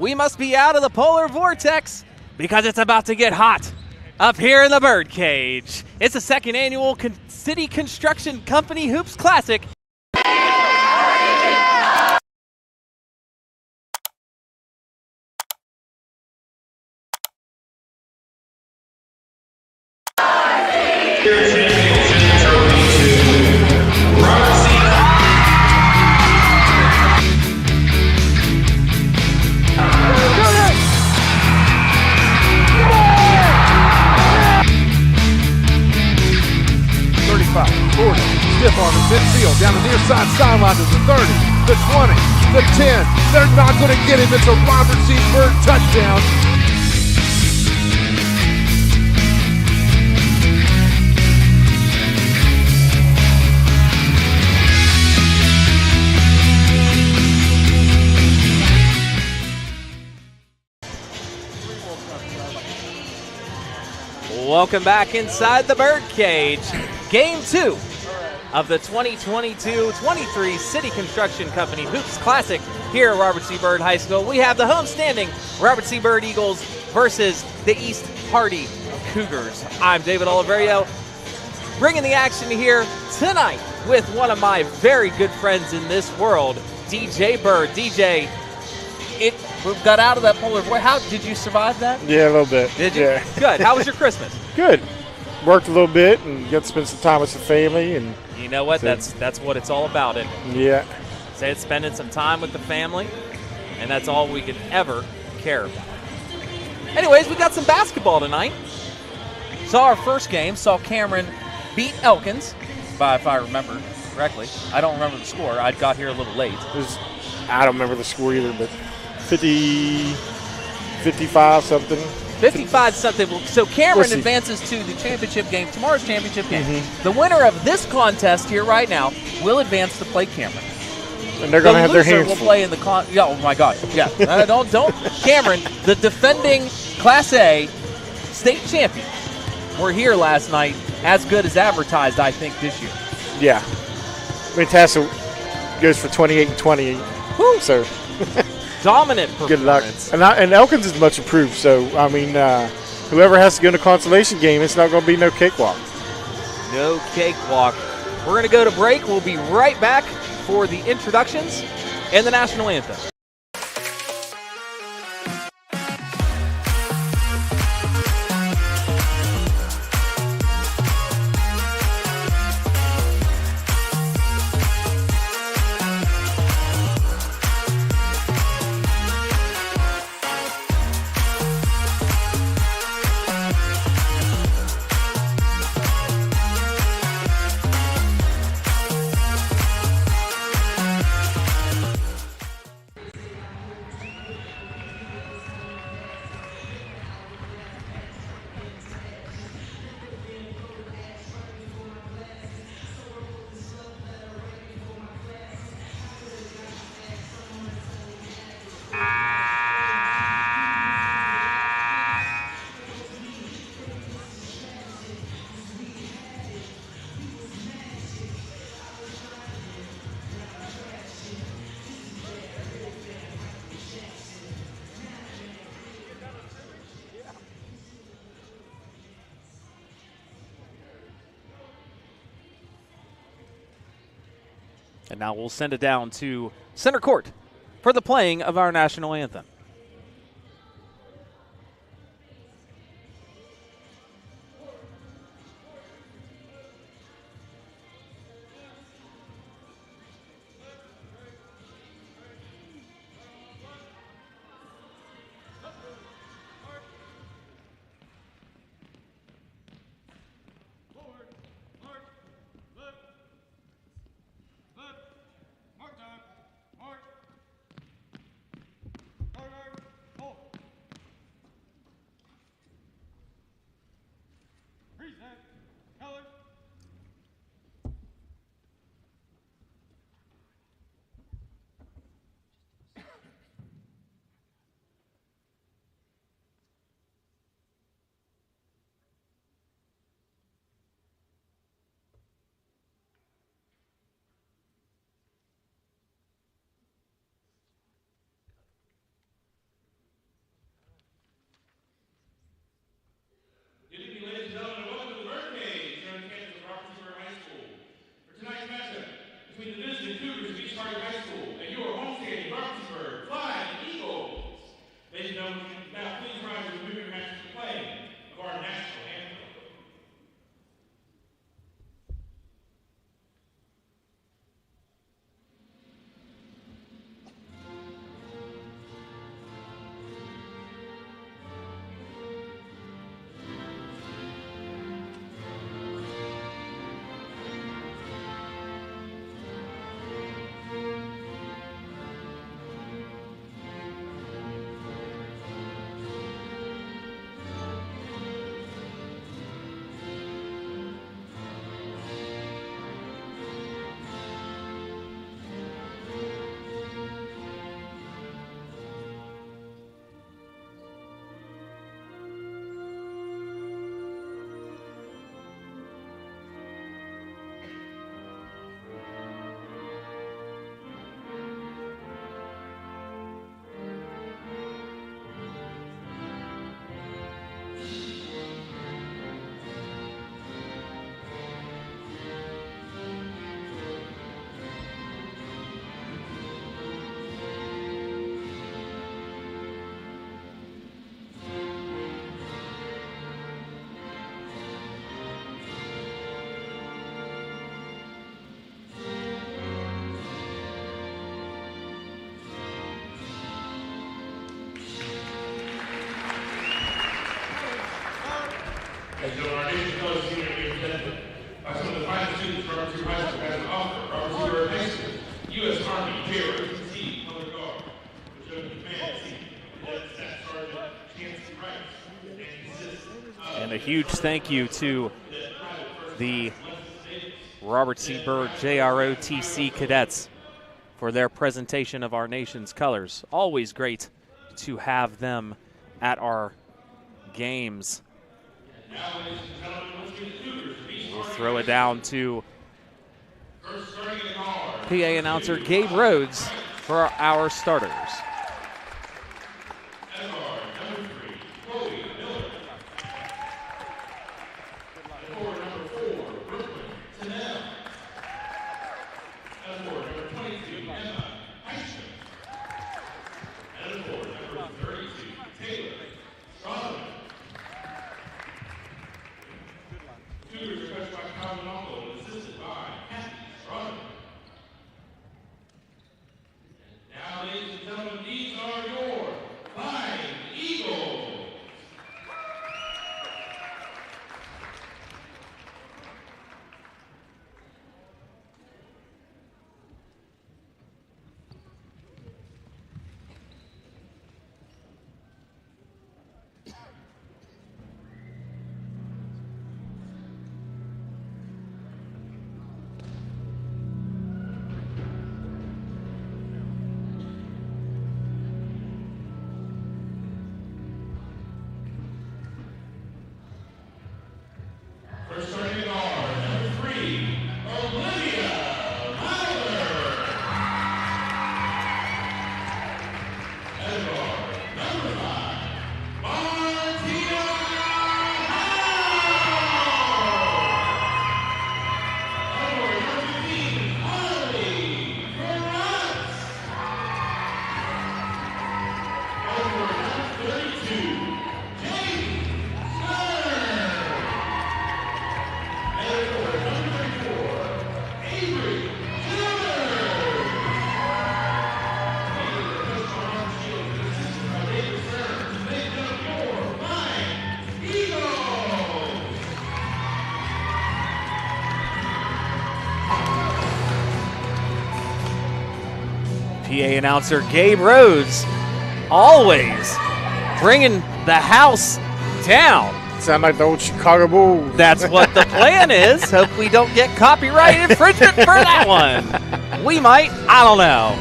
we must be out of the polar vortex because it's about to get hot up here in the Byrd Cage. It's the second annual City Construction Company Hoops Classic. Stiff on the midfield, down the near side sideline to the 30, the 20, the 10. They're not going to get him. It's a Robert C. Byrd touchdown. Welcome back inside the Byrd Cage. Game 2 of the 2022-23 City Construction Company Hoops Classic here at Robert C. Byrd High School. We have the homestanding Robert C. Byrd Eagles versus the East Hardy Cougars. I'm David Oliverio, bringing the action here tonight with one of my very good friends in this world, DJ Byrd. DJ, it got out of that polar vortex. How did you survive that? Yeah, a little bit. Did you? Yeah. Good. How was your Christmas? Good. Worked a little bit and got to spend some time with some family. And you know what? So, that's what it's all about. Yeah. Say it's spending some time with the family, and that's all we could ever care about. Anyways, we got some basketball tonight. Saw our first game. Saw Cameron beat Elkins by, if I remember correctly. I don't remember the score. I got here a little late. I don't remember the score either, but 55 something. 55 something. So Cameron advances to the championship game, tomorrow's championship game. Mm-hmm. The winner of this contest here right now will advance to play Cameron. And they're going to have their hands will full. Play in the yeah, oh my gosh. Yeah. Don't Cameron, the defending Class A state champion, were here last night, as good as advertised, I think, this year. Yeah. I mean, Tassa goes for 28 and 20. Woo. So dominant performance. Good luck. And Elkins is much improved. So, I mean, whoever has to go in a consolation game, it's not going to be no cakewalk. No cakewalk. We're going to go to break. We'll be right back for the introductions and the national anthem. And now we'll send it down to center court for the playing of our national anthem. Cougars of East Hardy High School and your homestead Varsity Flying Eagles. Ladies and gentlemen, now please rise to the movement match to the playing of our national anthem. And our nation's colors senior being presented by some of the finest students from Robertson High School as an offer, Robertson Byrd High School, U.S. Army, JROTC, Color Guard, which of the command team, Staff Sergeant Chancey Rice, and consists of... And a huge thank you to the Robert C. Byrd JROTC cadets for their presentation of our nation's colors. Always great to have them at our games. We'll throw it down to PA announcer Gabe Rhodes for our starters. PA announcer Gabe Rhodes always bringing the house down. Sound like the old Chicago Bulls. That's what the plan is. Hope we don't get copyright infringement for that one. We might. I don't know.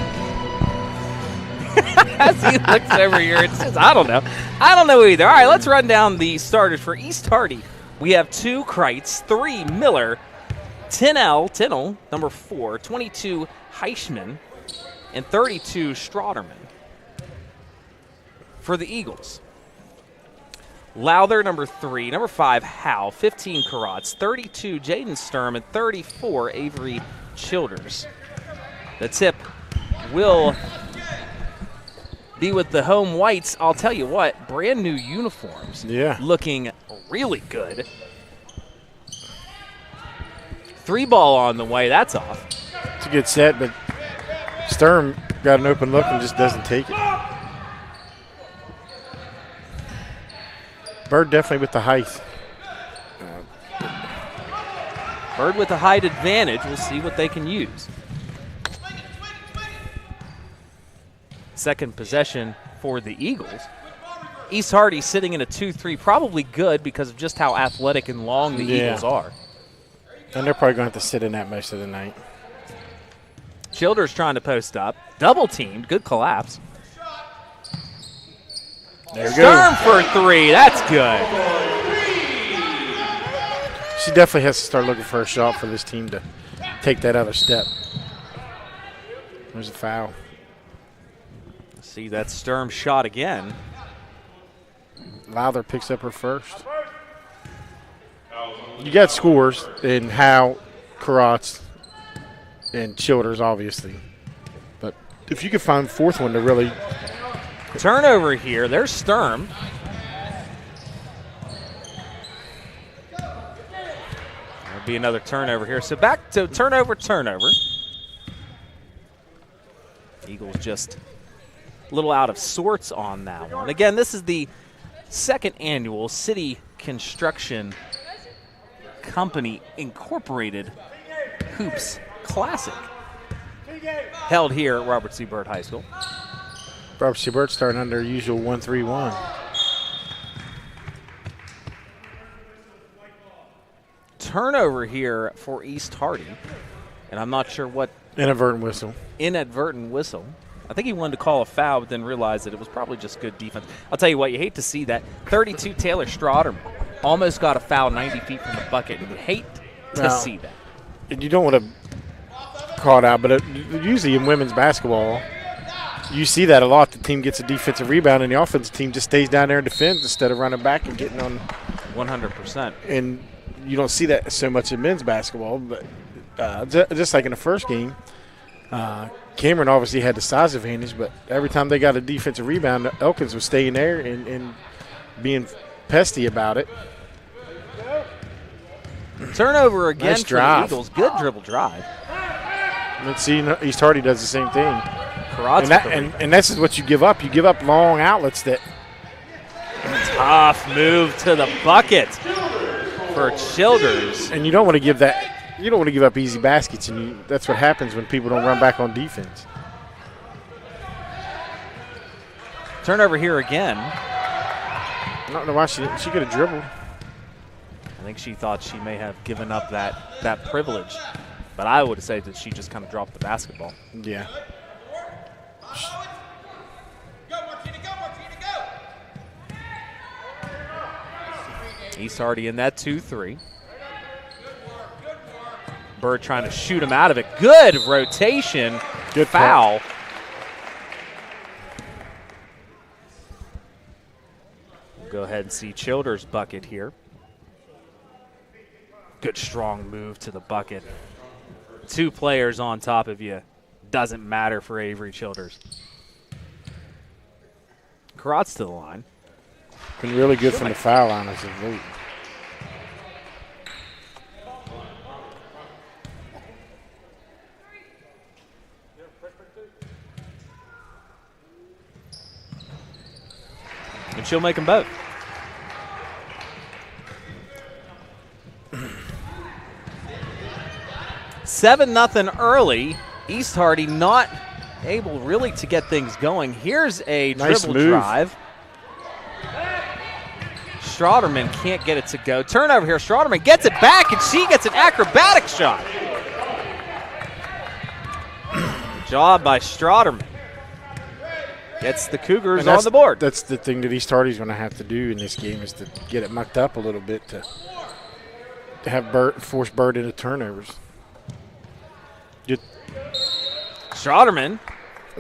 As he looks over here and says, I don't know. I don't know either. All right, let's run down the starters for East Hardy. We have 2 Kreitz, 3 Miller, 10L, number 4, 22 Heischman, and 32 Strauderman. For the Eagles, Lowther, number 3, number 5 Howe, 15 Karatz, 32 Jaden Sturm, and 34 Avery Childers. The tip will be with the home whites. I'll tell you what, brand new uniforms. Yeah. Looking really good. 3 ball on the way. That's off. It's a good set, but Sturm got an open look and just doesn't take it. Byrd definitely with the height. Byrd with the height advantage. We'll see what they can use. Second possession for the Eagles. East Hardy sitting in a 2-3, probably good because of just how athletic and long the Eagles are. And they're probably going to have to sit in that most of the night. Childers trying to post up. Double teamed. Good collapse. There we Sturm go. for 3. That's good. She definitely has to start looking for a shot for this team to take that other step. There's a foul. See that Sturm shot again. Lowther picks up her first. You got scores in Howe, Karatz, and Childers, obviously. But if you could find a fourth one to really – Turnover here. There's Sturm. There'll be another turnover here. So back to turnover. Eagles just a little out of sorts on that one. Again, this is the second annual City Construction Company Incorporated Hoops Classic held here at Robert C. Byrd High School. Robert C. Byrd starting under usual 1-3-1. Turnover here for East Hardy. And I'm not sure what Inadvertent whistle. I think he wanted to call a foul, but then realized that it was probably just good defense. I'll tell you what, you hate to see that. 32 Taylor Stroderman almost got a foul 90 feet from the bucket, and you hate to see that. And you don't want to call it out, but usually in women's basketball, you see that a lot. The team gets a defensive rebound, and the offensive team just stays down there and defends instead of running back and getting on. 100%. And you don't see that so much in men's basketball, but just like in the first game, Cameron obviously had the size advantage, but every time they got a defensive rebound, Elkins was staying there and being pesty about it. Turnover again Nice for drive. the Eagles. Good dribble drive. Let's see, East Hardy does the same thing. Karatz And this is what you give up. You give up long outlets that tough move to the bucket for Childers. and you don't want to give that. You don't want to give up easy baskets, and that's what happens when people don't run back on defense. Turnover here again. I don't know why she could have dribbled. I think she thought she may have given up that privilege, but I would say that she just kind of dropped the basketball. Yeah. East Hardy in that 2-3. Byrd trying to shoot him out of it. Good rotation. Good foul. We'll go ahead and see Childers' bucket here. Good strong move to the bucket. 2 players on top of you. Doesn't matter for Avery Childers. Karatz to the line. Been really good from the foul line as of late. And she'll make them both. Seven nothing early. East Hardy not able really to get things going. Here's a Nice dribble move. drive. Stroderman can't get it to go. Turnover here. Stroderman gets it back, and she gets an acrobatic shot. Good job by Stroderman. Gets the Cougars on the board. That's the thing that East Hardy's going to have to do in this game is to get it mucked up a little bit to have force Byrd into turnovers. Good. Stroderman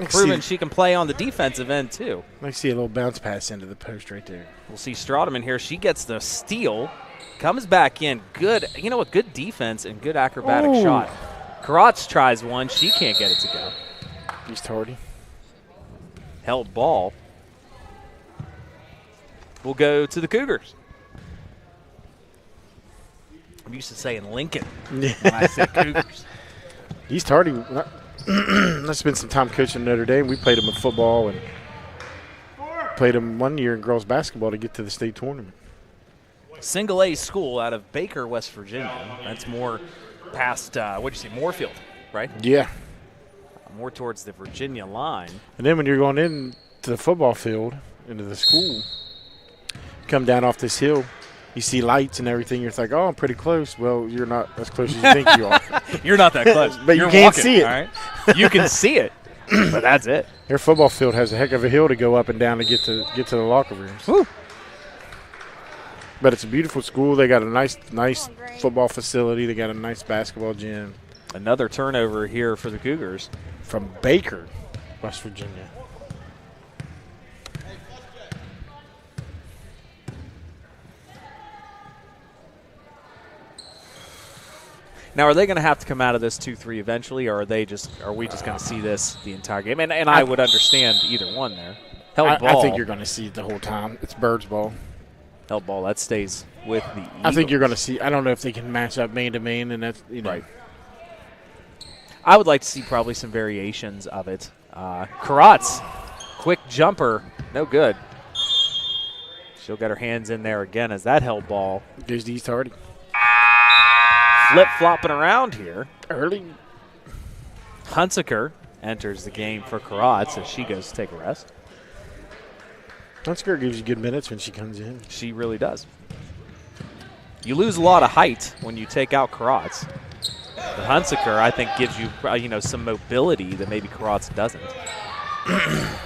proving See, she can play on the defensive end, too. I see a little bounce pass into the post right there. We'll see Stroderman here. She gets the steal, comes back in. Good, you know what? Good defense and good acrobatic Ooh. shot. Karatz tries one. She can't get it to go. He's tardy. Held ball. We'll go to the Cougars. I'm used to saying Lincoln when I say Cougars. He's tardy. I spent some time coaching Notre Dame. We played him in football and played him one year in girls basketball to get to the state tournament. Single A school out of Baker, West Virginia. That's more past, what'd you say, Moorfield, right? Yeah. More towards the Virginia line. And then when you're going into the football field, into the school, come down off this hill, you see lights and everything. You're like, oh, I'm pretty close. Well, you're not as close as you think you are. You're not that close. But You're you can't walking, see it. All right? You can see it, but that's it. Their football field has a heck of a hill to go up and down to get to the locker rooms. Woo. But it's a beautiful school. They got a nice football facility. They got a nice basketball gym. Another turnover here for the Cougars. From Baker, West Virginia. Now, are they going to have to come out of this 2-3 eventually, or are we just going to see this the entire game? And I would understand either one there. Held ball. I think you're going to see it the whole time. It's Byrd's ball. Held ball. That stays with the Eagles. I think you're going to see. I don't know if they can match up man to man, and that's Right. I would like to see probably some variations of it. Karatz, quick jumper, no good. She'll get her hands in there again as that held ball. Goes to East Hardy. Flip-flopping around here. Early. Hunsaker enters the game for Karatz as she goes to take a rest. Hunsaker gives you good minutes when she comes in. She really does. You lose a lot of height when you take out Karatz. But Hunsaker, I think, gives you, some mobility that maybe Karatz doesn't. I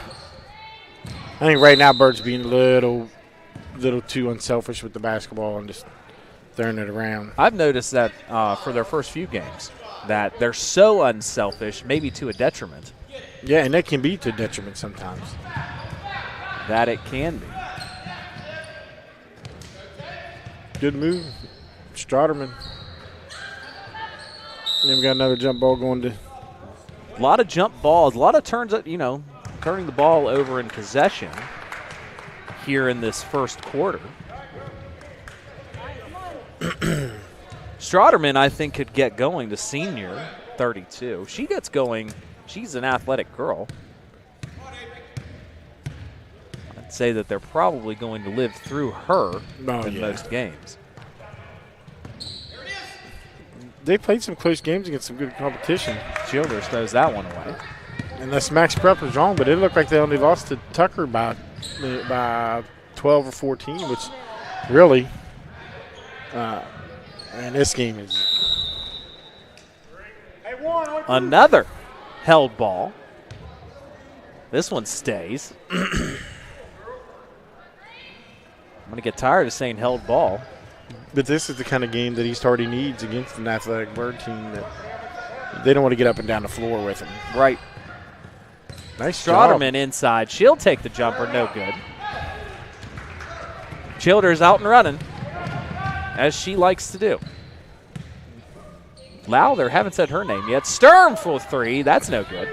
think right now Byrd's being a little too unselfish with the basketball and just throwing it around. I've noticed that for their first few games that they're so unselfish, maybe to a detriment. Yeah, and that can be to detriment sometimes. That it can be. Good move. Strotterman. And then we got another jump ball going to. A lot of jump balls, a lot of turns, turning the ball over in possession here in this first quarter. Strotterman, I think, could get going. The senior, 32. She gets going. She's an athletic girl. I'd say that they're probably going to live through her in most games. They played some close games against some good competition. Childers throws that one away. Unless Max Prep was wrong, but it looked like they only lost to Tucker by 12 or 14, which really, and this game is. Another held ball. This one stays. I'm going to get tired of saying held ball. But this is the kind of game that East Hardy needs against an athletic Byrd team that they don't want to get up and down the floor with them. Right. Nice Strotterman job. inside. She'll take the jumper. No good. Childers out and running, as she likes to do. Lowther, haven't said her name yet. Sturm for three. That's no good.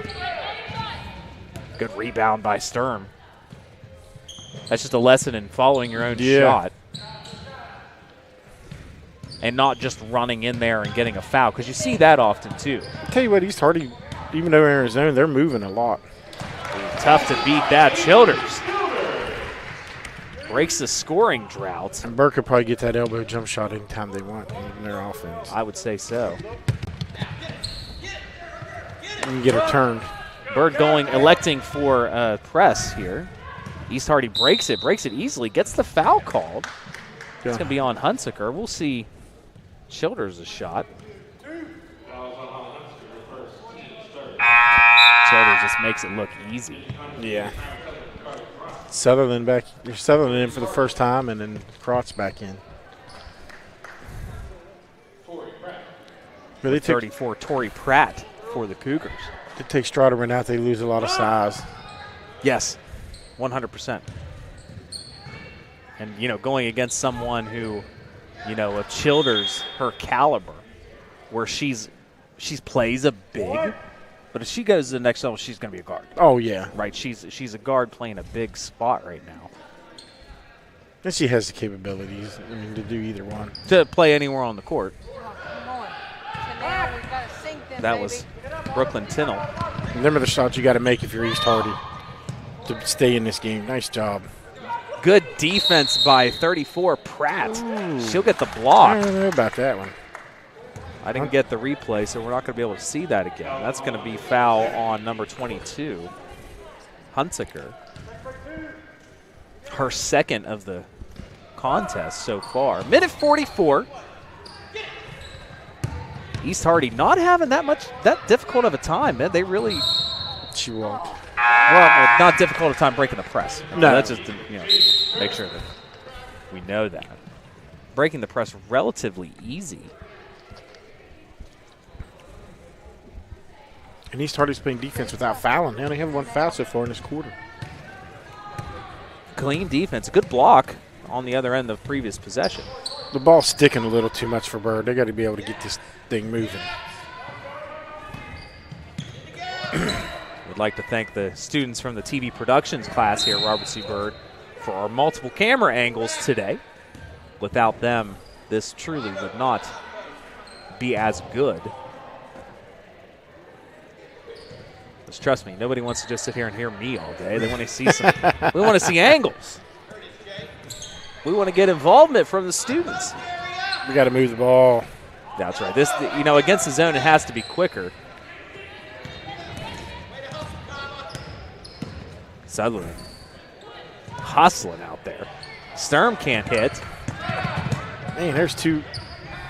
Good rebound by Sturm. That's just a lesson in following your own shot. And not just running in there and getting a foul, because you see that often too. I'll tell you what, East Hardy, even though they're in zone, they're moving a lot. Tough to beat that. Childers breaks the scoring drought. And Byrd could probably get that elbow jump shot anytime they want in their offense. I would say so. You can get her turned. Byrd electing for press here. East Hardy breaks it easily, gets the foul called. It's going to be on Hunsaker. We'll see Childers a shot. Childers just makes it look easy. Yeah. Sutherland in for the first time, and then Karatz back in. But they 34, Tori Pratt for the Cougars. They take Strotterman out, they lose a lot of size. Yes, 100%. And, going against someone who, of Childers, her caliber, where she's she plays a big, but if she goes to the next level, she's going to be a guard. Oh, yeah. Right? She's a guard playing a big spot right now. And she has the capabilities, to do either one. To play anywhere on the court. Come on. So now we got to sink them, That baby. was Brooklyn Tinnell. Remember the shots you got to make if you're East Hardy to stay in this game. Nice job. Good defense by 34 Pratt. She'll get the I block. don't know about that one. I didn't get the replay, so we're not going to be able to see that again. That's going to be foul on number 22, Hunsaker. Her second of the contest so far. Minute 44. East Hardy not having that difficult of a time, man. They really, She walked. well, not difficult of a time breaking the press. No. That's just to, make sure that we know that. Breaking the press relatively easy. And East Hardy's playing defense without fouling. They only have one foul so far in this quarter. Clean defense. Good block on the other end of the previous possession. The ball's sticking a little too much for Byrd. They got to be able to get this thing moving. We'd like to thank the students from the TV productions class here at Robert C. Byrd for our multiple camera angles today. Without them, this truly would not be as good. Just trust me, nobody wants to just sit here and hear me all day. They want to see we want to see angles. We want to get involvement from the students. We got to move the ball. That's right. This, against the zone, it has to be quicker. Sutherland hustling out there. Sturm can't hit. Man, there's two.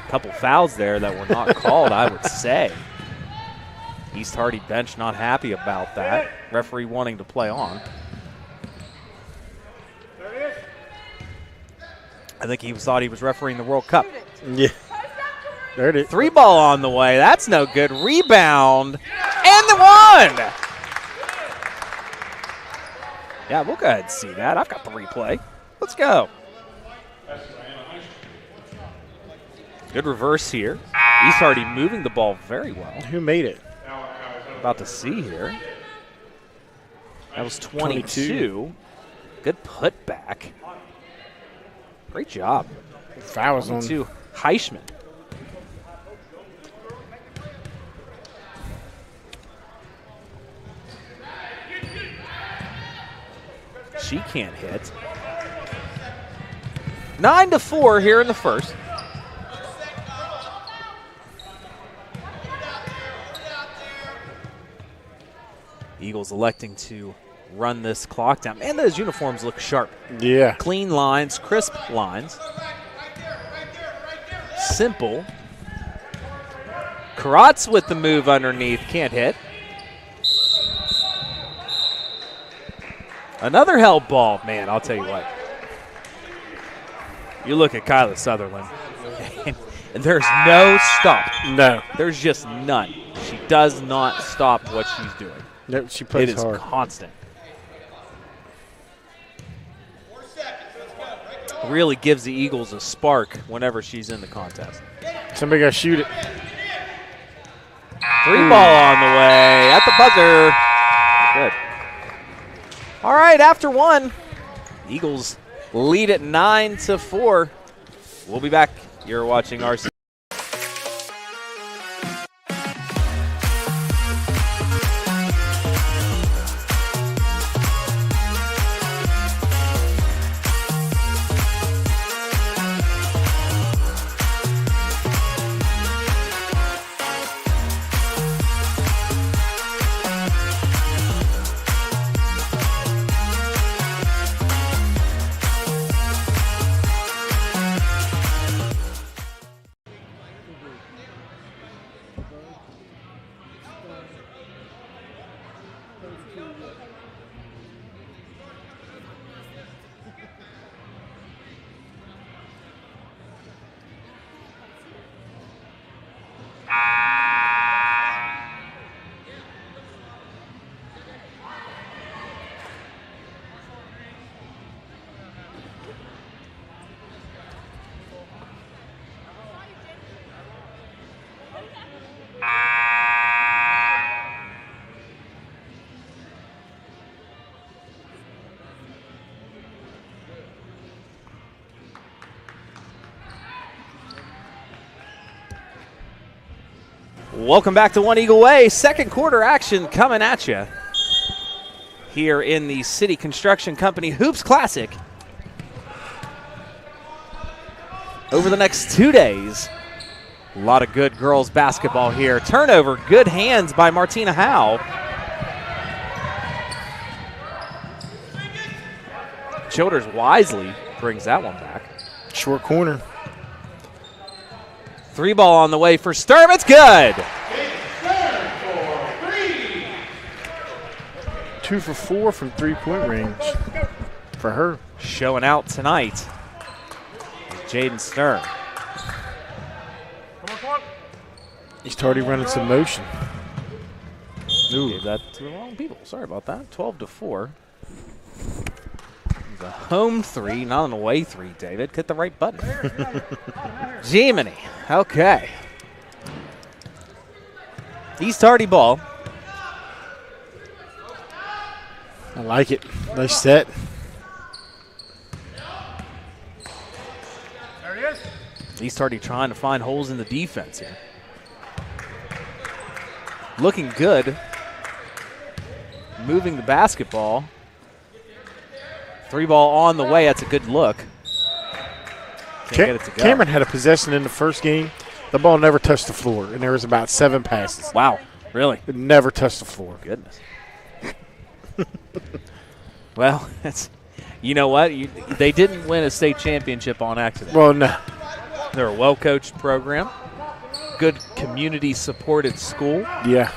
Couple fouls there that were not called, I would say. East Hardy bench not happy about that. Referee wanting to play on. I think he thought he was refereeing the World Cup. Yeah. There it is. 3 ball on the way. That's no good. Rebound. And the one. Yeah, we'll go ahead and see that. I've got the replay. Let's go. Good reverse here. East Hardy moving the ball very well. Who made it? About to see here. That was 22. Good putback. Great job. Fouls on. To Heischman. She can't hit. 9-4 here in the first. Eagles electing to run this clock down. Man, those uniforms look sharp. Yeah. Clean lines, crisp lines. Simple. Karatz with the move underneath. Can't hit. Another held ball. Man, I'll tell you what. You look at Kyla Sutherland, and there's no stop. No. There's just none. She does not stop what she's doing. No, she plays It is hard. constant. Really gives the Eagles a spark whenever she's in the contest. Somebody got to shoot it. 3 ball on the way at the buzzer. Good. All right, after one, Eagles lead at 9-4. We'll be back. You're watching RC. Welcome back to One Eagle Way. Second quarter action coming at you here in the City Construction Company Hoops Classic. Over the next 2 days, a lot of good girls basketball here. Turnover, good hands by Martina Howe. Childers wisely brings that one back. Short corner. 3 ball on the way for Sturm. It's good. 2 for 4 from 3-point range for her. Showing out tonight. Jaden Sturm. He's already running some motion. Ooh. Gave that to the wrong people. Sorry about that. 12-4. The home 3, not an away 3, David. Hit the right button. Gemini. Okay. East Hardy ball. I like it. Nice set. East Hardy trying to find holes in the defense here. Looking good. Moving the basketball. 3 ball on the way. That's a good look. Can't get it to go. Cameron had a possession in the first game. The ball never touched the floor, and there was about 7 passes. Wow, really? It never touched the floor. Goodness. Well, you know what? They didn't win a state championship on accident. Well, no. They're a well-coached program. Good community-supported school. Yeah.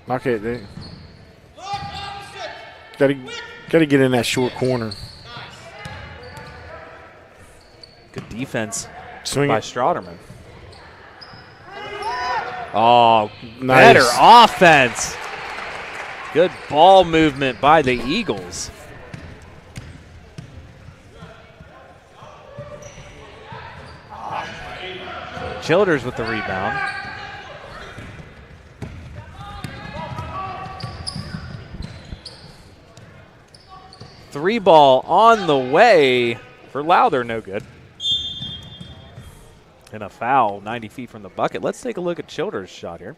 Okay, they gotta get in that short corner. Good defense Swing by it. Strauderman. Oh, Nice. better offense. Good ball movement by the Eagles. Childers with the rebound. Three ball on the way for Lowther, no good. And a foul 90 feet from the bucket. Let's take a look at Childers' shot here.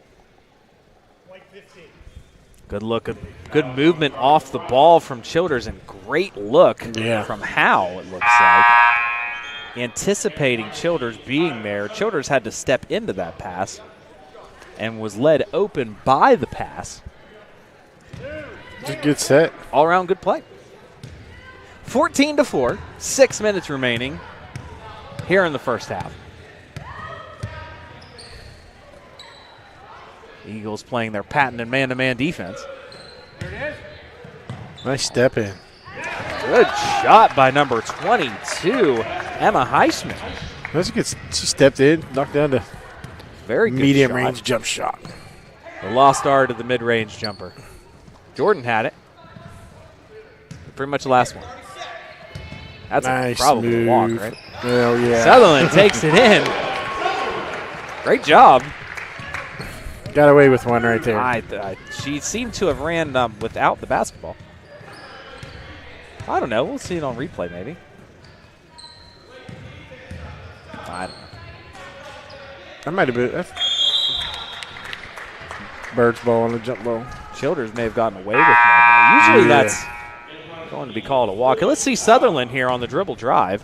Good look, good movement off the ball from Childers, and great look from Howe, it looks like. Anticipating Childers being there. Childers had to step into that pass and was led open by the pass. It's a good set. All around good play. 14-4, 6 minutes remaining here in the first half. Eagles playing their patented man-to-man defense. Nice step in. Good shot by number 22, Emma Heisman. That's a good. She stepped in, knocked down the Very good medium shot. range jump shot. The lost art of the mid-range jumper. Jordan had it. Pretty much the last one. That's Nice probably move. a walk, right? Oh, yeah. Sutherland takes it in. Great job. Got away with one right there. She seemed to have ran without the basketball. I don't know. We'll see it on replay, maybe. I don't know. That might have been Byrd's ball on the jump ball. Childers may have gotten away with one. Usually that's going to be called a walk. Let's see Sutherland here on the dribble drive.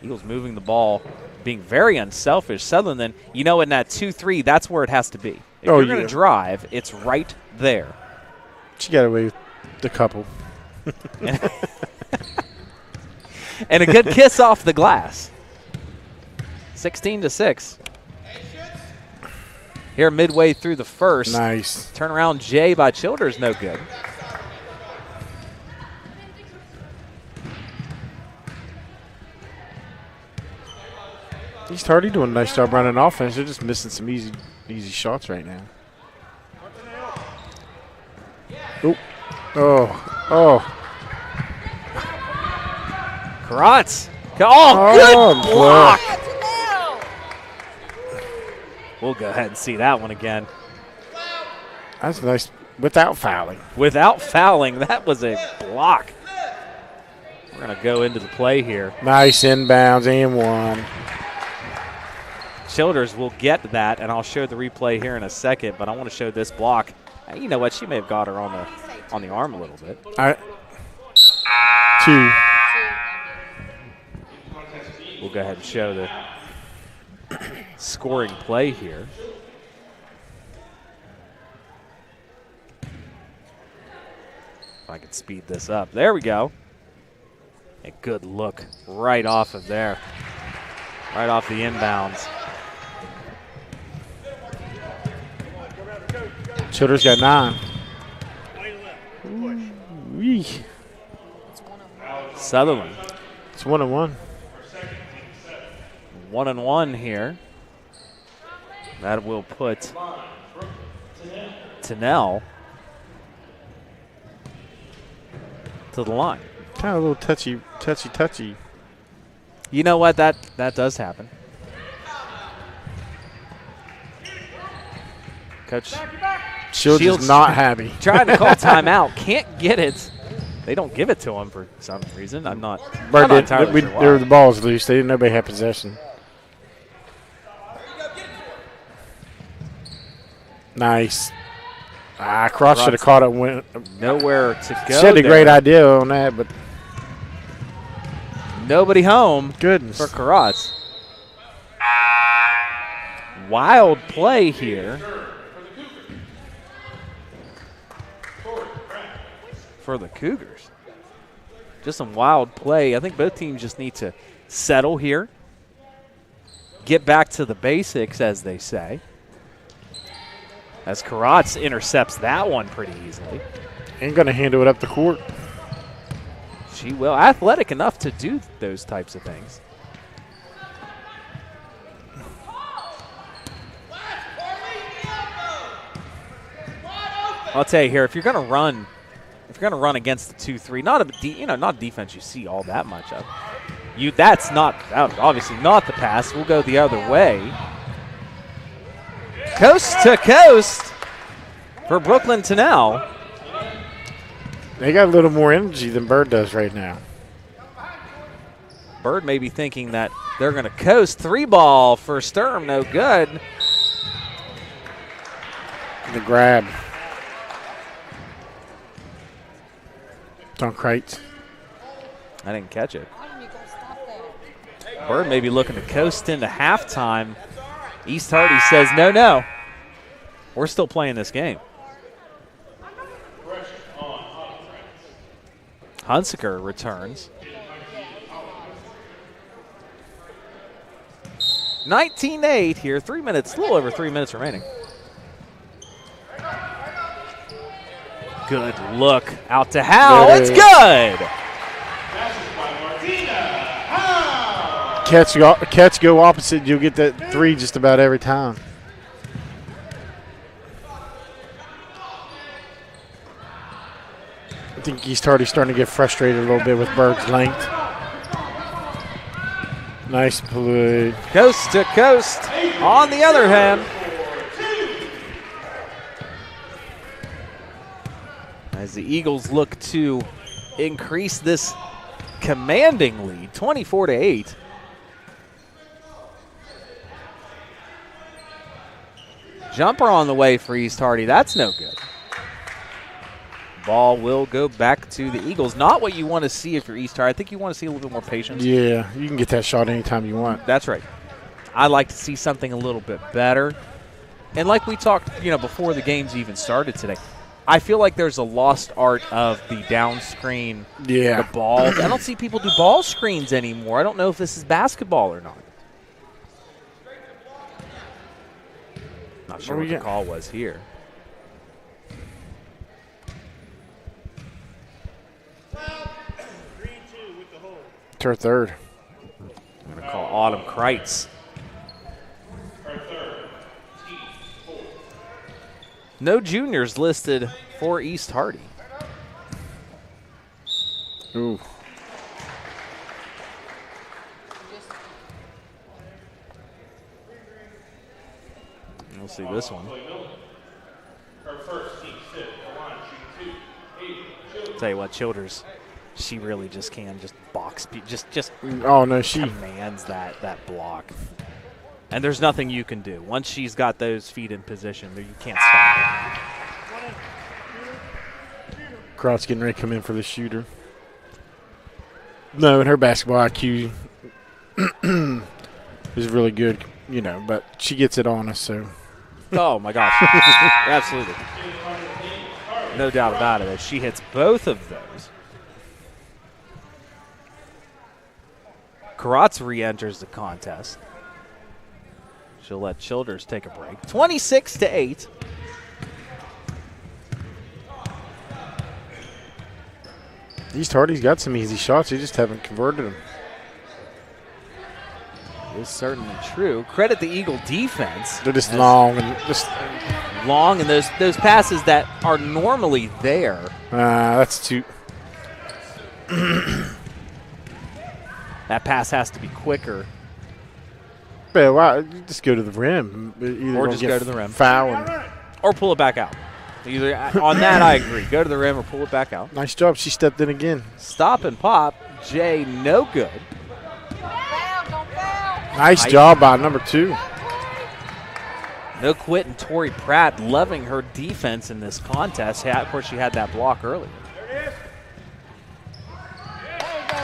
Eagles moving the ball, being very unselfish. Sutherland, you know, in that 2-3, that's where it has to be. If you're going to drive, it's right there. She got away with the couple. And a good kiss off the glass. 16-6. Here midway through the first. Nice. Turnaround J by Childers, no good. East Hardy doing a nice job running offense. They're just missing some easy shots right now. Oh. Karatz. Oh, good block. We'll go ahead and see that one again. That's nice without fouling. Without fouling, that was a block. We're going to go into the play here. Nice inbounds and one. Childers will get that, and I'll show the replay here in a second, but I want to show this block. You know what? She may have got her on the arm a little bit. All right. 2. We'll go ahead and show the scoring play here. If I can speed this up. There we go. A good look right off of there. Right off the inbounds. Childers got 9. Ooh-wee. Sutherland. It's 1-1. 1-1 here. That will put Tennell to the line. Kind of a little touchy. You know what? That does happen. Coach Shields is not happy. Trying to call timeout. Can't get it. They don't give it to him for some reason. I'm not entirely sure why. The ball's loose. They didn't know they had possession. Nice. Cross should have caught it. Went nowhere to go. She had a great idea on that, but nobody home. Goodness. For Karatz. Wild play here for the Cougars. Just some wild play. I think both teams just need to settle here, get back to the basics, as they say. As Karatz intercepts that one pretty easily. Ain't going to handle it up the court. She will. Athletic enough to do those types of things. I'll tell you here, if you're going to run against the 2-3, not a defense you see all that much of. That's obviously not the pass. We'll go the other way. Coast to coast for Brooklyn Tennell. They got a little more energy than Byrd does right now. Byrd may be thinking that they're going to coast. 3-ball for Sturm, no good. The grab. It's on Kreitz. I didn't catch it. Byrd may be looking to coast into halftime. East Hardy says, no. We're still playing this game. Hunsaker returns. 19-8 here, a little over 3 minutes remaining. Good look out to Howe. It's good. Catch go opposite, you'll get that 3 just about every time. I think East Hardy's starting to get frustrated a little bit with Byrd's length. Nice play. Coast to coast. On the other hand, as the Eagles look to increase this commanding lead, 24-8. Jumper on the way for East Hardy. That's no good. Ball will go back to the Eagles. Not what you want to see if you're East Hardy. I think you want to see a little bit more patience. Yeah, you can get that shot anytime you want. That's right. I like to see something a little bit better. And like we talked, before the games even started today, I feel like there's a lost art of the down screen, the balls. I don't see people do ball screens anymore. I don't know if this is basketball or not. Not sure what the call was here. It's her third. I'm going to call Autumn Kreitz. No juniors listed for East Hardy. Ooh. We'll see this one. Tell you what, Childers, she really just can box, just oh no, she commands that block. And there's nothing you can do. Once she's got those feet in position, you can't stop her. Crowd's getting ready to come in for the shooter. No, and her basketball IQ is really good, but she gets it on us, so. Oh, my gosh. Absolutely. No doubt about it. As she hits both of those. Karatz re-enters the contest. She'll let Childers take a break. 26-8. East Hardy's got some easy shots. They just haven't converted them. Is certainly true. Credit the Eagle defense. They're just long and those passes that are normally there. That's too. That pass has to be quicker. But why? You just go to the rim. Or just go to the rim. Foul. And Or pull it back out. Either on that, I agree. Go to the rim or pull it back out. nice job. She stepped in again. Stop and pop. Jay, no good. Don't foul. Nice job by number 2. No quit, and Tori Pratt loving her defense in this contest. Of course, she had that block earlier.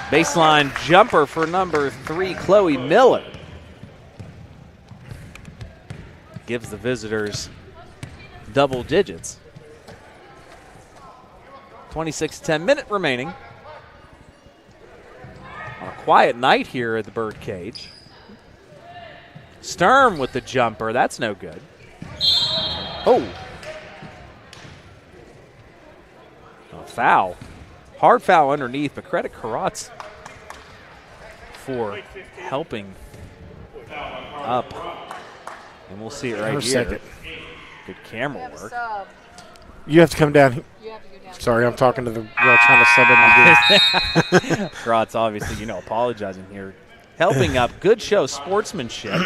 Baseline jumper for number 3, Chloe Miller. Gives the visitors double digits. 26-10 minute remaining. On a quiet night here at the Byrd cage. Sturm with the jumper. That's no good. Oh. A foul. Hard foul underneath, but credit Karatz for helping up. And we'll see it right here. Second. Good camera work. Sub. You have to come down. You have to go down. Sorry, I'm talking to the girl trying to sub in. Karatz obviously, apologizing here. Helping up. Good show sportsmanship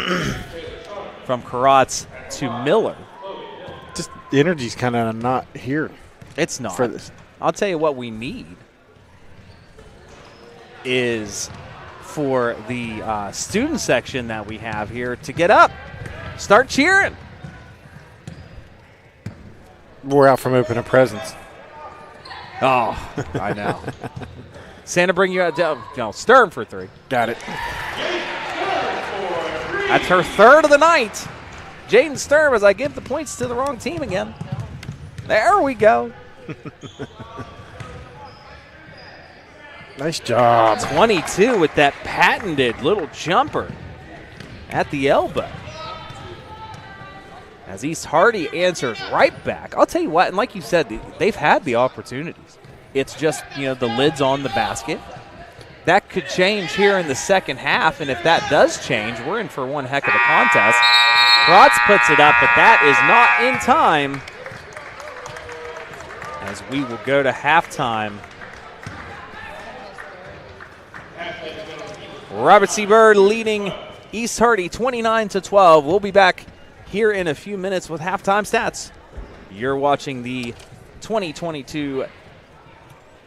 from Karatz to Miller. Just the energy's kind of not here. It's not. For this. I'll tell you what we need is for the student section that we have here to get up. Start cheering. We're out from opening presents. Oh, I know. Santa bring you out. No, Sturm for 3. Got it. That's her 3rd of the night. Jaden Sturm as I give the points to the wrong team again. There we go. Nice job. 22 with that patented little jumper at the elbow. As East Hardy answers right back. I'll tell you what, and like you said, they've had the opportunities. It's just, the lid's on the basket. That could change here in the second half, and if that does change, we're in for one heck of a contest. Karatz puts it up, but that is not in time. As we will go to halftime. Robert C. Byrd leading East Hardy 29-12. We'll be back here in a few minutes with halftime stats. You're watching the 2022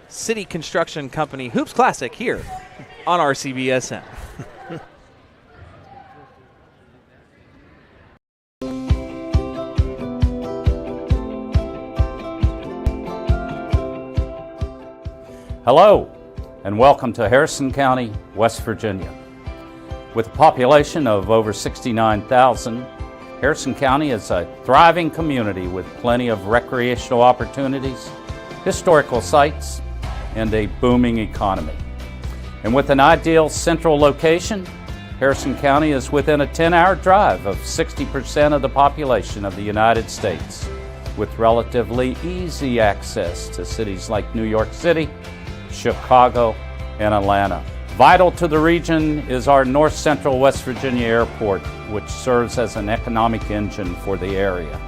City Construction Company Hoops Classic here on RCBSN. Hello, and welcome to Harrison County, West Virginia. With a population of over 69,000, Harrison County is a thriving community with plenty of recreational opportunities, historical sites, and a booming economy. And with an ideal central location, Harrison County is within a 10-hour drive of 60% of the population of the United States, with relatively easy access to cities like New York City, Chicago, and Atlanta. Vital to the region is our North Central West Virginia Airport, which serves as an economic engine for the area,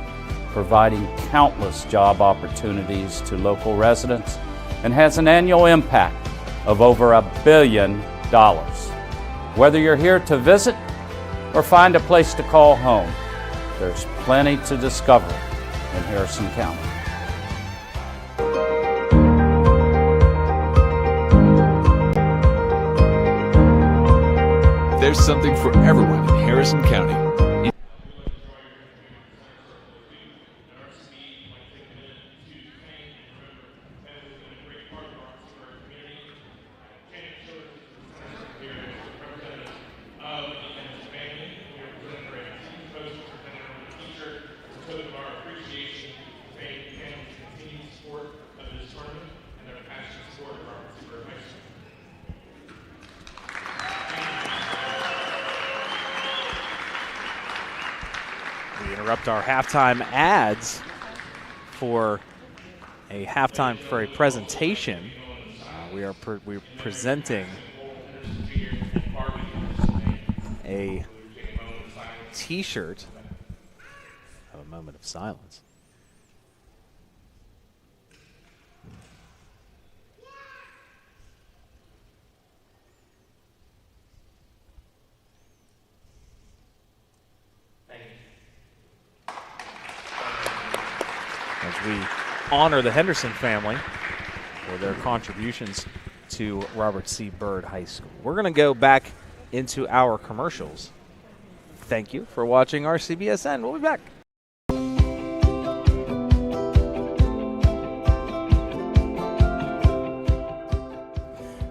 providing countless job opportunities to local residents and has an annual impact of over $1 billion. Whether you're here to visit or find a place to call home, there's plenty to discover in Harrison County. There's something for everyone in Harrison County. We interrupt our halftime ads for a presentation. We're presenting a T-shirt. Have a moment of silence. As we honor the Henderson family for their contributions to Robert C. Byrd High School. We're going to go back into our commercials. Thank you for watching RCBSN. We'll be back.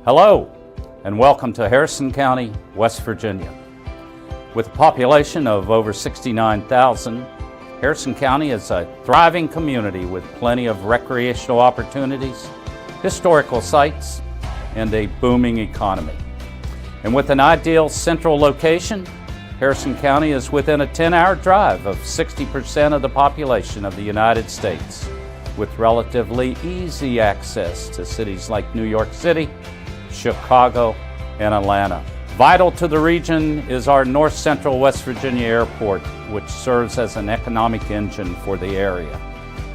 Hello, and welcome to Harrison County, West Virginia. With a population of over 69,000, Harrison County is a thriving community with plenty of recreational opportunities, historical sites, and a booming economy. And with an ideal central location, Harrison County is within a 10-hour drive of 60% of the population of the United States, with relatively easy access to cities like New York City, Chicago, and Atlanta. Vital to the region is our North Central West Virginia Airport, which serves as an economic engine for the area,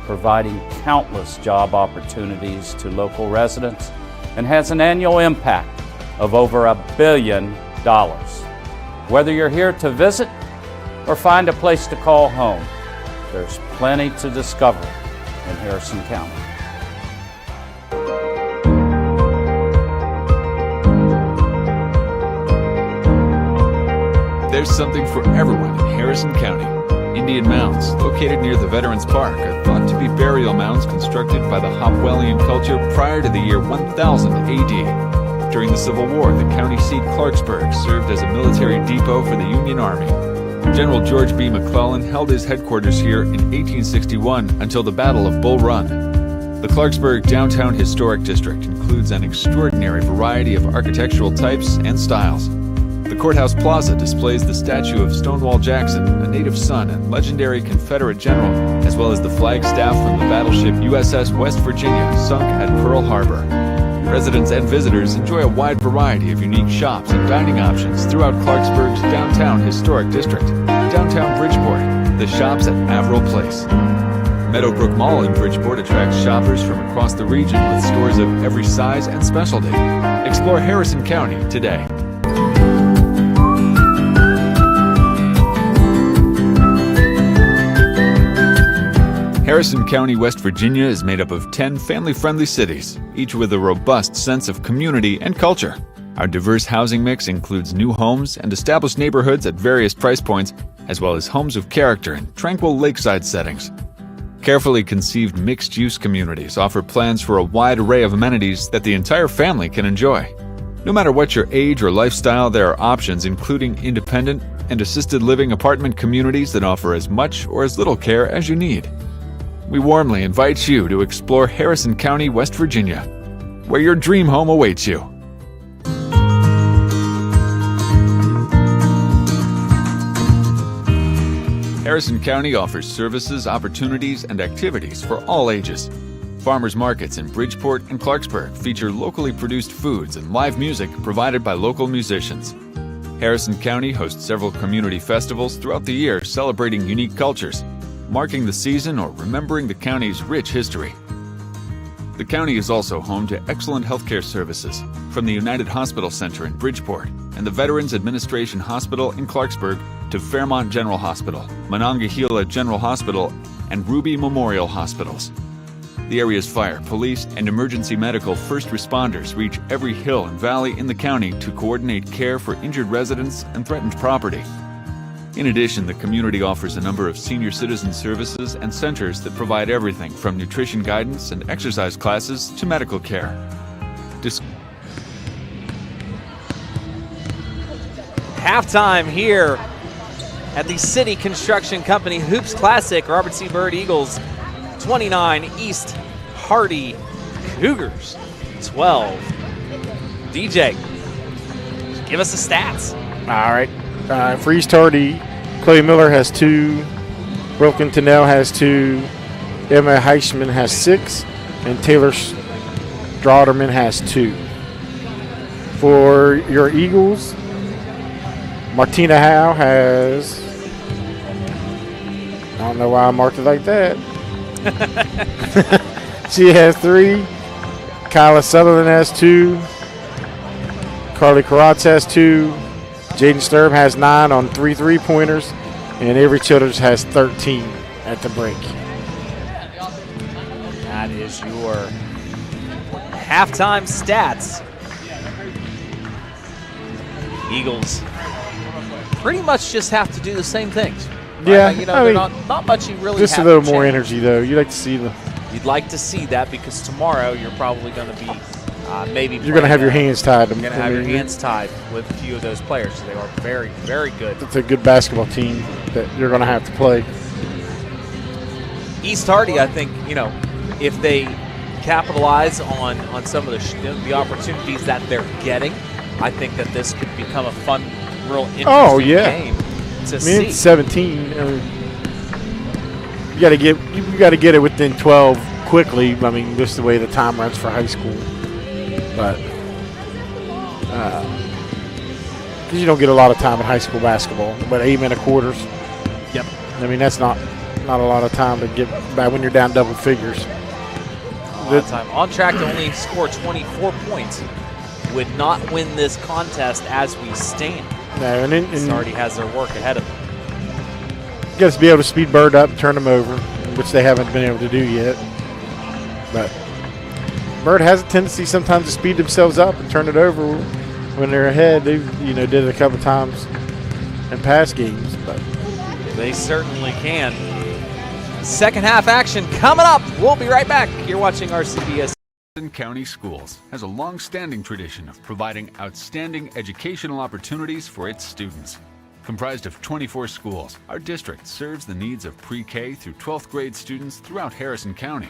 providing countless job opportunities to local residents and has an annual impact of over $1 billion. Whether you're here to visit or find a place to call home, there's plenty to discover in Harrison County. There's something for everyone in Harrison County. Indian mounds, located near the Veterans Park, are thought to be burial mounds constructed by the Hopwellian culture prior to the year 1000 AD. During the Civil War, the county seat Clarksburg served as a military depot for the Union Army. General George B. McClellan held his headquarters here in 1861 until the Battle of Bull Run. The Clarksburg Downtown Historic District includes an extraordinary variety of architectural types and styles. The Courthouse Plaza displays the statue of Stonewall Jackson, a native son and legendary Confederate general, as well as the flagstaff from the battleship USS West Virginia, sunk at Pearl Harbor. Residents and visitors enjoy a wide variety of unique shops and dining options throughout Clarksburg's Downtown Historic District. Downtown Bridgeport, the shops at Averill Place. Meadowbrook Mall in Bridgeport attracts shoppers from across the region with stores of every size and specialty. Explore Harrison County today. Harrison County, West Virginia is made up of 10 family-friendly cities, each with a robust sense of community and culture. Our diverse housing mix includes new homes and established neighborhoods at various price points, as well as homes of character and tranquil lakeside settings. Carefully conceived mixed-use communities offer plans for a wide array of amenities that the entire family can enjoy. No matter what your age or lifestyle, there are options including independent and assisted living apartment communities that offer as much or as little care as you need. We warmly invite you to explore Harrison County, West Virginia, where your dream home awaits you. Harrison County offers services, opportunities, and activities for all ages. Farmers markets in Bridgeport and Clarksburg feature locally produced foods and live music provided by local musicians. Harrison County hosts several community festivals throughout the year celebrating unique cultures, marking the season or remembering the county's rich history. The county is also home to excellent healthcare services from the United Hospital Center in Bridgeport and the Veterans Administration Hospital in Clarksburg to Fairmont General Hospital, Monongahela General Hospital, and Ruby Memorial Hospitals. The area's fire, police, and emergency medical first responders reach every hill and valley in the county to coordinate care for injured residents and threatened property. In addition, the community offers a number of senior citizen services and centers that provide everything from nutrition guidance and exercise classes to medical care. Halftime here at the City Construction Company Hoops Classic. Robert C. Byrd Eagles 29, East Hardy Cougars 12. DJ, give us the stats. All right. For East Hardy, Chloe Miller has 2, Wilkin Tennell has 2, Emma Heisman has 6, and Taylor Strauderman has 2. For your Eagles, Martina Howe has, I don't know why I marked it like that. She has 3. Kyla Sutherland has 2. Carly Karatz has 2. Jaden Sturm has 9 on 3 3-pointers. And Avery Childers has 13 at the break. That is your halftime stats. Eagles pretty much just have to do the same things. Yeah, right? You know, I they're mean, not much you really just have a little to more change. energy, though. You'd like to see the. You'd like to see that because tomorrow you're probably going to be maybe. You're going to have your hands tied. You're going to have your hands tied with a few of those players. They are very, very good. It's a good basketball team that you're going to have to play. East Hardy, I think, you know, if they capitalize on some of the opportunities that they're getting, I think that this could become a fun, real interesting game to see. It's 17. You got to get it within 12 quickly. I mean, just the way the time runs for high school. But because you don't get a lot of time in high school basketball, but 8-minute quarters. Yep. I mean, that's not a lot of time to get back when you're down double figures. Time. On track to only score 24 points. Would not win this contest as we stand. No, and already has their work ahead of them. You got to be able to speed Byrd up and turn them over, which they haven't been able to do yet. But Byrd has a tendency sometimes to speed themselves up and turn it over when they're ahead. They did it a couple times in past games, but they certainly can. Second half action coming up. We'll be right back. You're watching RCBS. Harrison County Schools has a long-standing tradition of providing outstanding educational opportunities for its students. Comprised of 24 schools, our district serves the needs of pre-K through 12th grade students throughout Harrison County.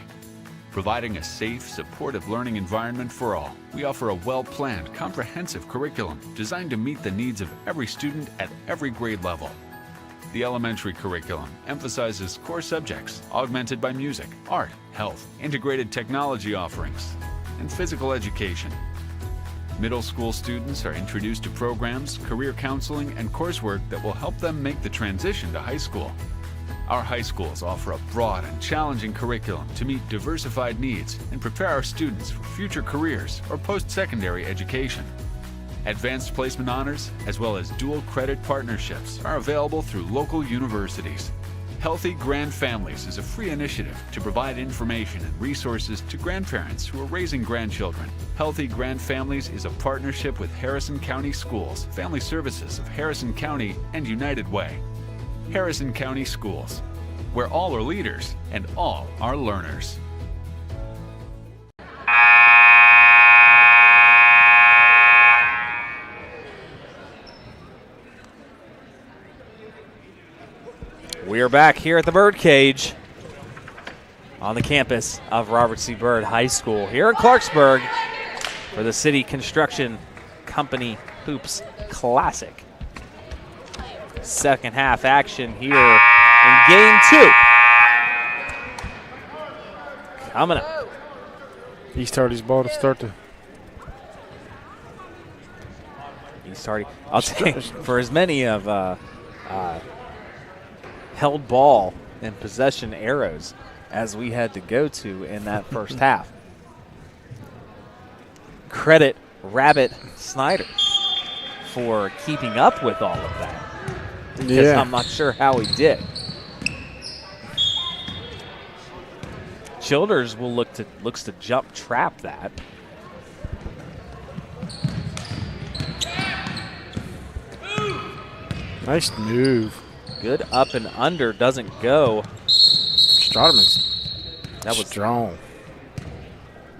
Providing a safe, supportive learning environment for all, we offer a well-planned, comprehensive curriculum designed to meet the needs of every student at every grade level. The elementary curriculum emphasizes core subjects augmented by music, art, health, integrated technology offerings, and physical education. Middle school students are introduced to programs, career counseling, and coursework that will help them make the transition to high school. Our high schools offer a broad and challenging curriculum to meet diversified needs and prepare our students for future careers or post-secondary education. Advanced placement honors, as well as dual credit partnerships, are available through local universities. Healthy Grand Families is a free initiative to provide information and resources to grandparents who are raising grandchildren. Healthy Grand Families is a partnership with Harrison County Schools, Family Services of Harrison County, and United Way. Harrison County Schools, where all are leaders and all are learners. We are back here at the Birdcage on the campus of Robert C. Byrd High School here in Clarksburg for the City Construction Company Hoops Classic. Second half action here in game 2. Coming up. East Hardy's ball to start the. East Hardy. I'll take for as many of held ball and possession arrows as we had to go to in that first half. Credit Rabbit Snyder for keeping up with all of that. Because I'm not sure how he did. Childers will looks to jump trap that. Nice move. Good up and under, doesn't go. Stroderman's That was strong.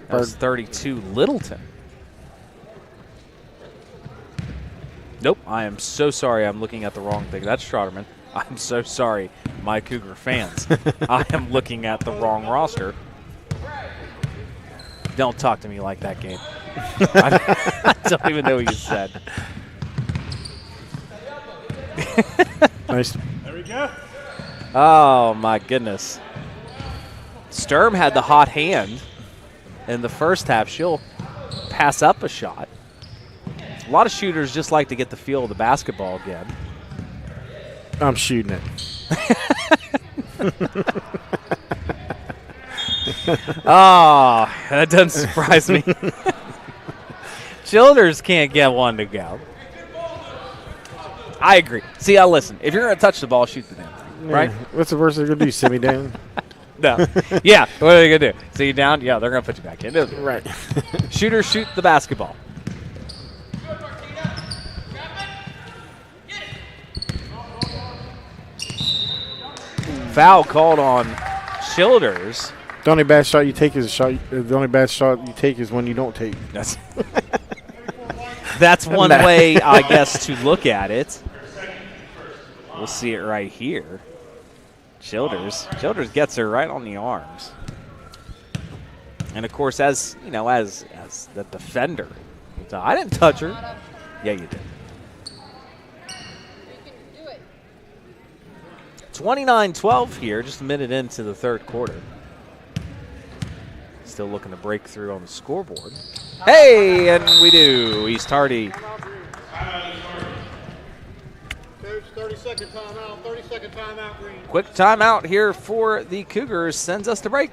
That was 32 Littleton. Nope, I am so sorry. I'm looking at the wrong thing. That's Stroderman. I'm so sorry, my Cougar fans. I am looking at the wrong roster. Don't talk to me like that, Gabe. I don't even know what you said. Nice. There we go. Oh, my goodness. Sturm had the hot hand in the first half. She'll pass up a shot. A lot of shooters just like to get the feel of the basketball again. I'm shooting it. Oh, that doesn't surprise me. Childers can't get one to go. I agree. See, listen, if you're going to touch the ball, shoot the damn thing, right? What's the worst they're going to do? Send me down? No. Yeah, what are they going to do? See you down? Yeah, they're going to put you back in. Right. Shooters shoot the basketball. Foul called on Childers. The only bad shot you take is a shot. The only bad shot you take is when you don't take. That's one way, I guess, to look at it. We'll see it right here. Childers gets her right on the arms. And of course, as you know, as the defender, I didn't touch her. Yeah, you did. 29-12 here, just a minute into the third quarter. Still looking to break through on the scoreboard. Hey, and we do. East Hardy. 30-second timeout. 30-second timeout. Quick timeout here for the Cougars sends us to break.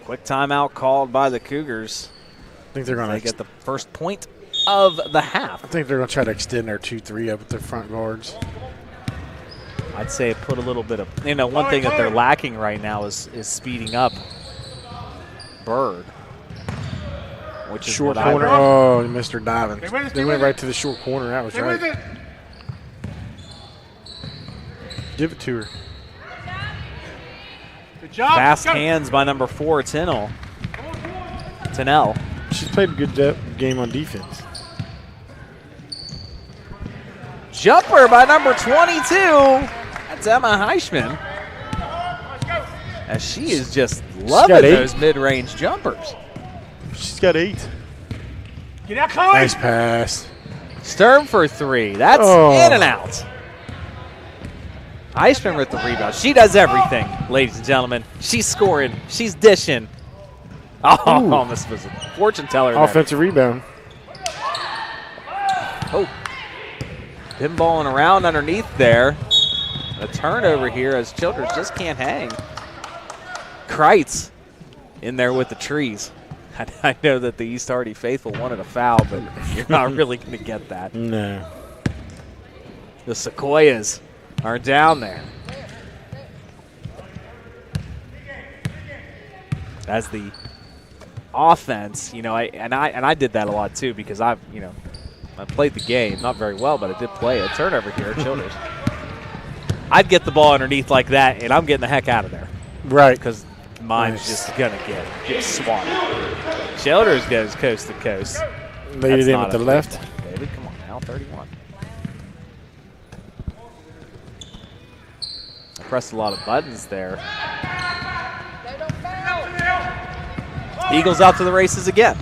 Quick timeout called by the Cougars. I think they're going They to get the first point of the half. I think they're going to try to extend their 2-3 up with their front guards. I'd say put a little bit of, one thing that they're lacking right now is speeding up Byrd, which is Short what corner. I Oh, Mr. Diving. They went right to the short corner. That was right. Give it to her. Good job. Fast hands by number 4, Tennell. She's played a good game on defense. Jumper by number 22. That's Emma Heischman. As she is just loving those mid-range jumpers. She's got 8. Get out, Chloe. Nice pass. Sturm for 3. That's in and out. Heischman with the rebound. She does everything, ladies and gentlemen. She's scoring. She's dishing. Oh, this was a fortune teller there. Offensive rebound. Oh. Pinballing around underneath there. A turnover here as Childers just can't hang. Kreitz in there with the trees. I know that the East Hardy faithful wanted a foul, but you're not really going to get that. No. The Sequoias are down there. As the offense, I did that a lot too because I played the game, not very well, but I did play a turnover here at Childers. I'd get the ball underneath like that, and I'm getting the heck out of there. Right. Because mine's just going to get swatted. Childers goes coast to coast. Laid it in with the left. Baby, come on now, 31. I pressed a lot of buttons there. Eagles out to the races again.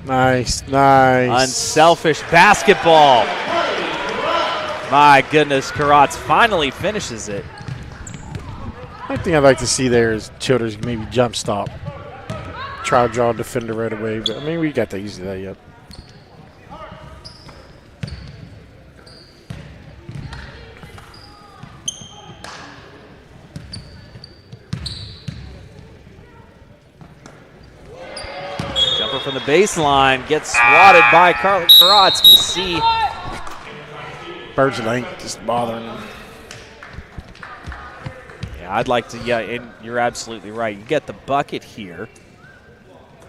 Nice, nice. Unselfish basketball. My goodness, Karatz finally finishes it. One thing I'd like to see there is Childers maybe jump stop. Try to draw a defender right away, but I mean, we got that used to that yet. Jumper from the baseline gets swatted by Carly Karatz. We'll see. Bird's length just bothering him. Yeah, I'd like to, and you're absolutely right. You get the bucket here,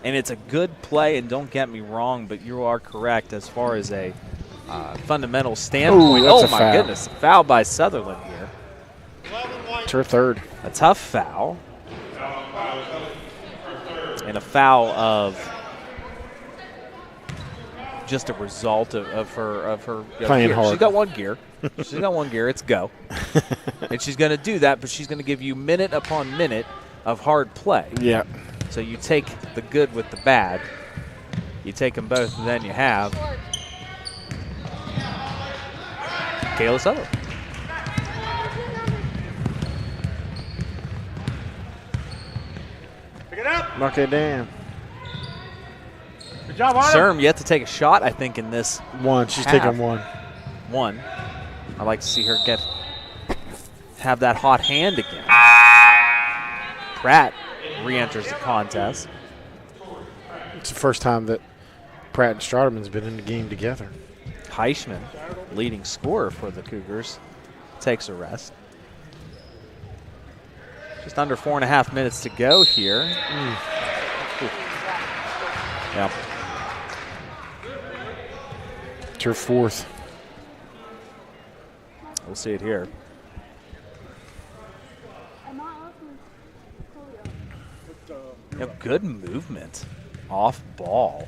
and it's a good play, and don't get me wrong, but you are correct as far as a fundamental standpoint. Ooh, that's oh, a my foul. goodness. A foul by Sutherland here. It's her third. A tough foul. And a foul of just a result of her Playing gear. hard. She's got one gear. She's got one gear. It's go. And she's going to do that, but she's going to give you minute upon minute of hard play. Yeah. So you take the good with the bad. You take them both, and then you have Kayla Sutherland. Knock it down. Good job, Autumn. Serm yet to take a shot, I think, in this One. She's half. taking one. one. I'd like to see her have that hot hand again. Pratt re-enters the contest. It's the first time that Pratt and Strotterman's been in the game together. Heischman, leading scorer for the Cougars, takes a rest. Just under 4.5 minutes to go here. Yeah. It's her fourth. We'll see it here. Good movement off ball.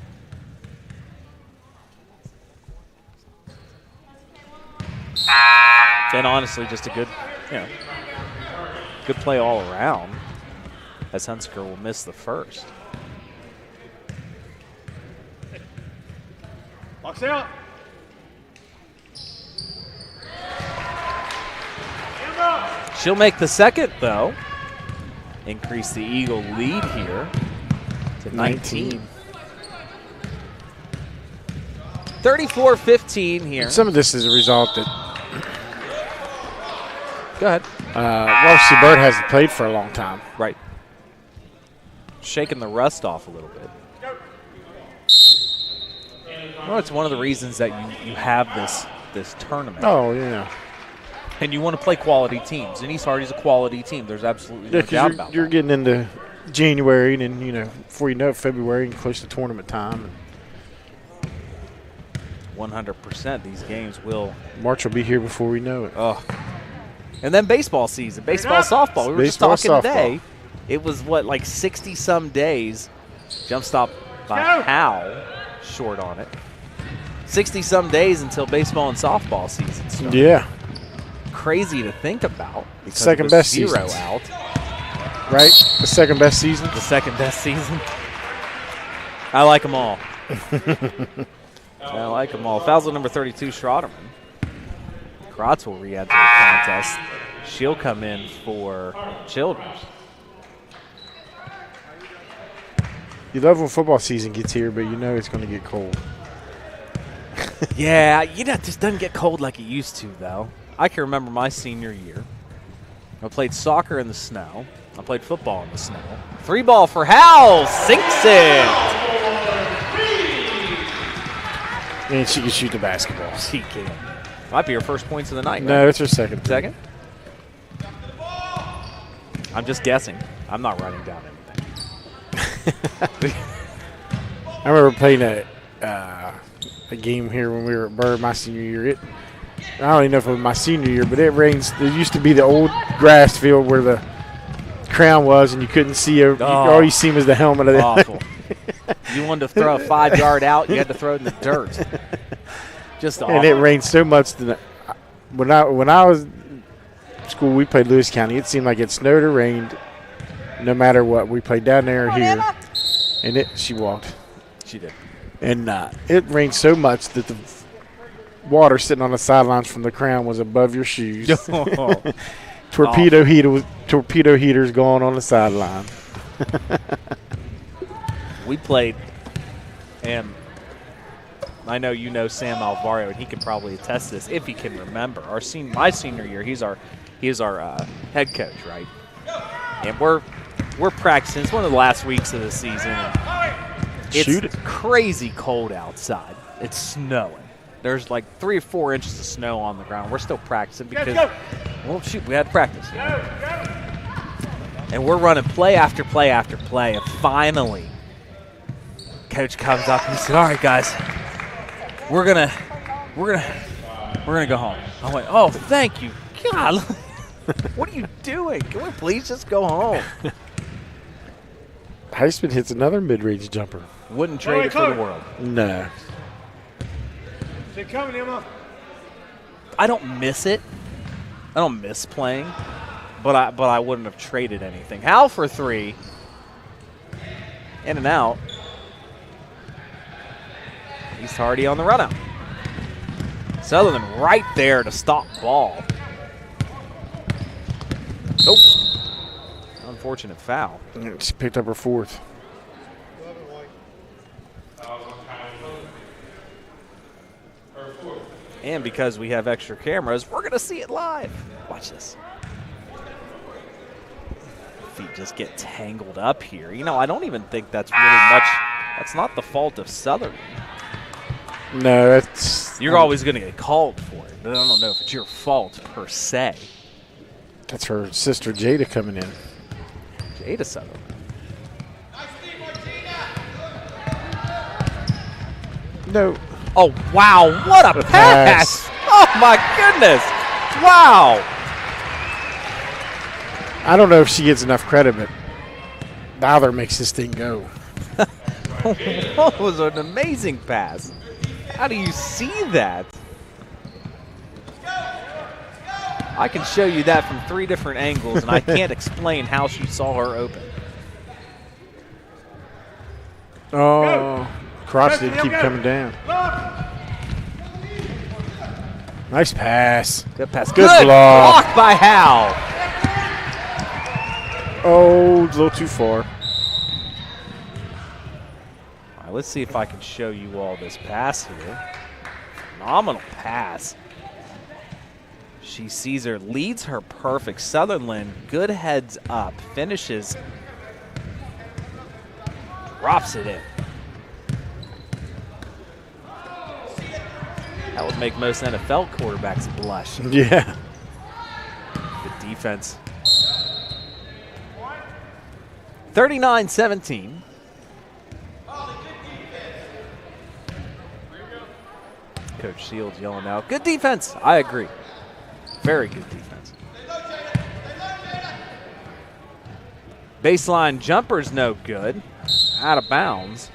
And honestly, just a good, good play all around, as Hunsker will miss the first. Box out. She'll make the second, though. Increase the Eagle lead here to 19. 34-15 here. Some of this is a result that Go ahead. Varsity Byrd hasn't played for a long time. Right. Shaking the rust off a little bit. Well, it's one of the reasons that you have this tournament. Oh, yeah. And you want to play quality teams. And East Hardy's a quality team. There's absolutely no doubt about you're that. getting into January, and then, before you know it, February, and close to tournament time. 100%. These games will. March will be here before we know it. Oh. And then baseball season, baseball, softball. We were just talking today. It was, like 60-some days. Jump stop by Hal, short on it. 60-some days until baseball and softball season starts. Yeah. Crazy to think about. Because Second best zero seasons. out. Right? The second best season? The second best season. I like them all. I like them all. Foul zone number 32, Schroederman. Kratz will re-enter the contest. She'll come in for Childers. You love when football season gets here, but you know it's going to get cold. Yeah, it just doesn't get cold like it used to, though. I can remember my senior year. I played soccer in the snow. I played football in the snow. 3-ball for Hal. Sinks it. And she can shoot the basketball. She can. Might be her first points of the night. No, it's her second. Second? I'm just guessing. I'm not writing down anything. I remember playing a game here when we were at Byrd my senior year. I don't even know if it was my senior year, but it rains. There used to be the old grass field where the crown was, and you couldn't see. All you see was the helmet of the awful. You wanted to throw a 5-yard out, you had to throw it in the dirt. Just awful. And it rained so much that when I was in school, we played Lewis County. It seemed like it snowed or rained, no matter what. We played down there or here, and she walked. She did. And it rained so much that the water sitting on the sidelines from the crown was above your shoes. Torpedo heaters going on the sideline. We played, and I know you know Sam Alvaro, and he can probably attest to this if he can remember. My senior year, he is our head coach, right? And we're practicing. It's one of the last weeks of the season. And it's crazy cold outside. It's snowing. There's like 3 or 4 inches of snow on the ground. We're still practicing because, well, shoot, we had practice. You know? And we're running play after play after play, and finally, coach comes up and he said, "All right, guys, we're gonna go home." I went, "Oh, thank you, God! What are you doing? Can we please just go home?" Heisman hits another mid-range jumper. Wouldn't trade it for the world. No. I don't miss it. I don't miss playing, but I wouldn't have traded anything. Hal for 3. In and out. He's Hardy on the run out. Sutherland right there to stop ball. Nope. Unfortunate foul. She picked up her 4th. And because we have extra cameras, we're going to see it live. Watch this. Feet just get tangled up here. You know, I don't even think that's really much. That's not the fault of Sutherland. No, it's. You're always going to get called for it, but I don't know if it's your fault per se. That's her sister Jada coming in. Jada Sutherland. No. Oh, wow. What a pass. Oh, my goodness. Wow. I don't know if she gets enough credit, but Bowler makes this thing go. That was an amazing pass. How do you see that? I can show you that from 3 different angles, and I can't explain how she saw her open. Oh, crotch didn't keep coming down. Nice pass. Good pass. Good block. Block by Hal. Oh, it's a little too far. All right, let's see if I can show you all this pass here. Phenomenal pass. She sees her, leads her perfect. Sutherland, good heads up, finishes, drops it in. That would make most NFL quarterbacks blush. Yeah. Good defense. 39-17. Coach Shields yelling out, good defense. I agree. Very good defense. Baseline jumper's no good. Out of bounds.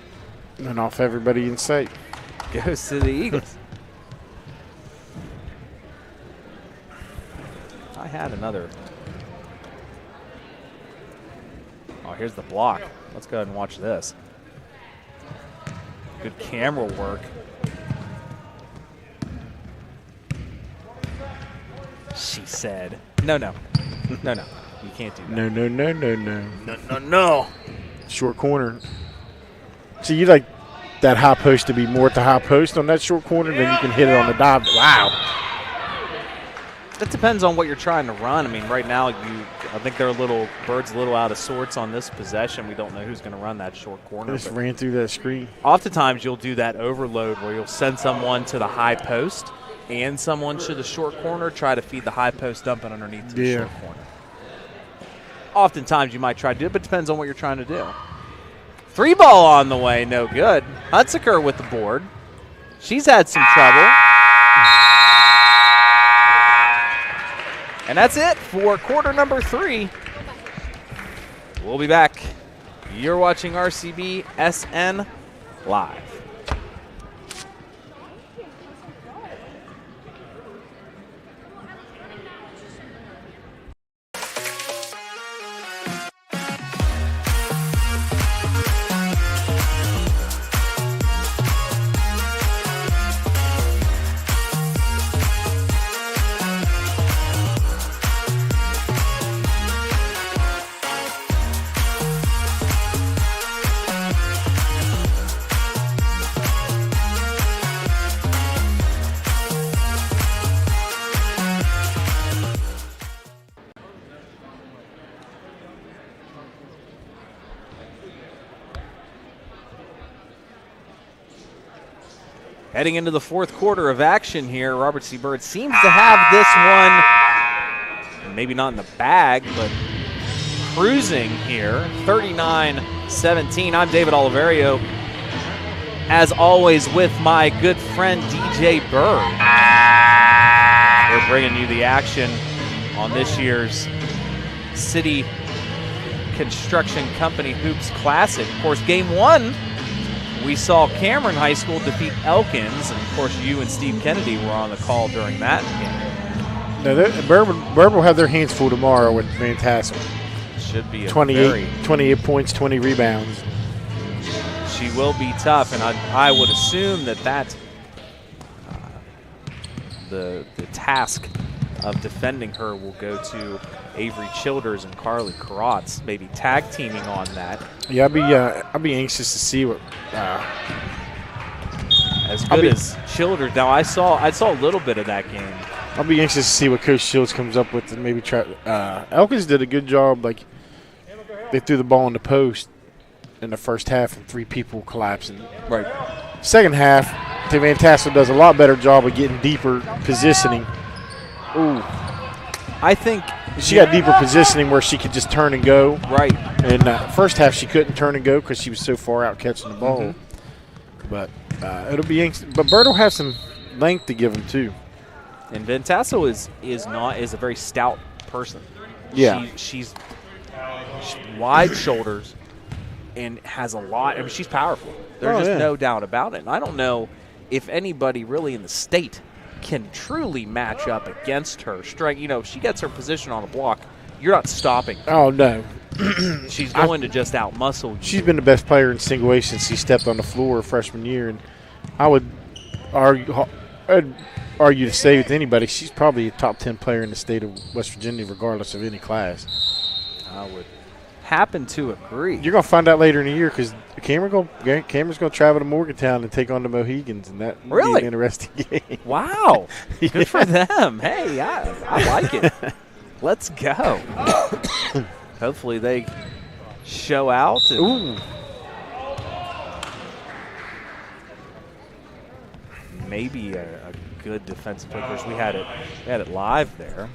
And off everybody in sight. Goes to the Eagles. I had another. Oh, here's the block. Let's go ahead and watch this. Good camera work. She said, no. You can't do that. No. Short corner. See, you like that high post to be more at the high post on that short corner, then you can hit it on the dive. Wow. That depends on what you're trying to run. I mean, right now, I think Byrd's a little out of sorts on this possession. We don't know who's going to run that short corner. Just ran through that screen. Oftentimes, you'll do that overload where you'll send someone to the high post and someone to the short corner, try to feed the high post, dump it underneath to the short corner. Oftentimes, you might try to do it, but it depends on what you're trying to do. 3 ball on the way, no good. Hutziker with the board. She's had some trouble. And that's it for quarter number 3. We'll be back. You're watching RCB SN Live. Heading into the fourth quarter of action here, Robert C. Byrd seems to have this one, maybe not in the bag, but cruising here. 39-17. I'm David Oliverio, as always, with my good friend DJ Byrd. We're bringing you the action on this year's City Construction Company Hoops Classic. Of course, game one, we saw Cameron High School defeat Elkins, and of course you and Steve Kennedy were on the call during that game. Now, Byrd will have their hands full tomorrow with Van Tassel. Should be a 28 points, 20 rebounds. She will be tough, and I would assume that the task of defending her will go to Avery Childers and Carly Karotz, maybe tag teaming on that. Yeah, I'll be anxious to see what. As good as Childers. Now I saw a little bit of that game. I'll be anxious to see what Coach Shields comes up with and maybe try. Elkins did a good job. Like, they threw the ball in the post in the first half and 3 people collapsing. Right. Second half, Van Tassel does a lot better job of getting deeper positioning. Ooh. I think she got deeper positioning where she could just turn and go. Right. And first half she couldn't turn and go because she was so far out catching the ball. Mm-hmm. But it'll be interesting. But Byrd will have some length to give him too. And Van Tassel is a very stout person. Yeah. She's wide shoulders and has a lot. I mean, she's powerful. There's no doubt about it. And I don't know if anybody really in the state can truly match up against her strength. You know, if she gets her position on a block, you're not stopping her. Oh, no. She's going to just out-muscle you. She's been the best player in single A since she stepped on the floor her freshman year. And I would argue to say with anybody, she's probably a top 10 player in the state of West Virginia, regardless of any class. I would happen to agree. You're going to find out later in the year because Cameron's going to travel to Morgantown and take on the Mohegans, and that will be an interesting game. Wow. Good for them. Hey, I like it. Let's go. Hopefully they show out. Ooh. Maybe a good defensive play. Of course, we had it live there.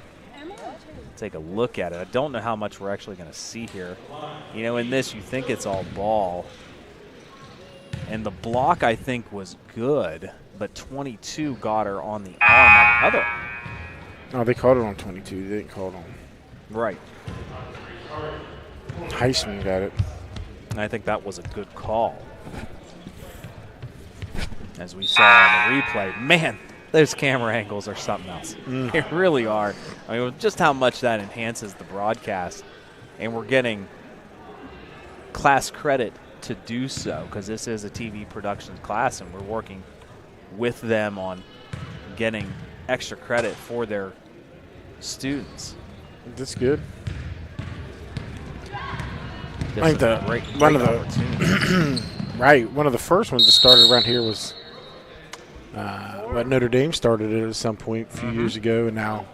Take a look at it. I don't know how much we're actually going to see here. You know, in this, you think it's all ball. And the block, I think, was good, but 22 got her on the arm on the other. Oh, they called it on 22. They didn't call it on. Right. Heisman got it. And I think that was a good call. As we saw on the replay, man, those camera angles are something else. They really are. I mean, just how much that enhances the broadcast. And we're getting class credit to do so because this is a TV production class and we're working with them on getting extra credit for their students. That's good. I think one of the first ones that started around here was Notre Dame started it at some point a few years ago, and now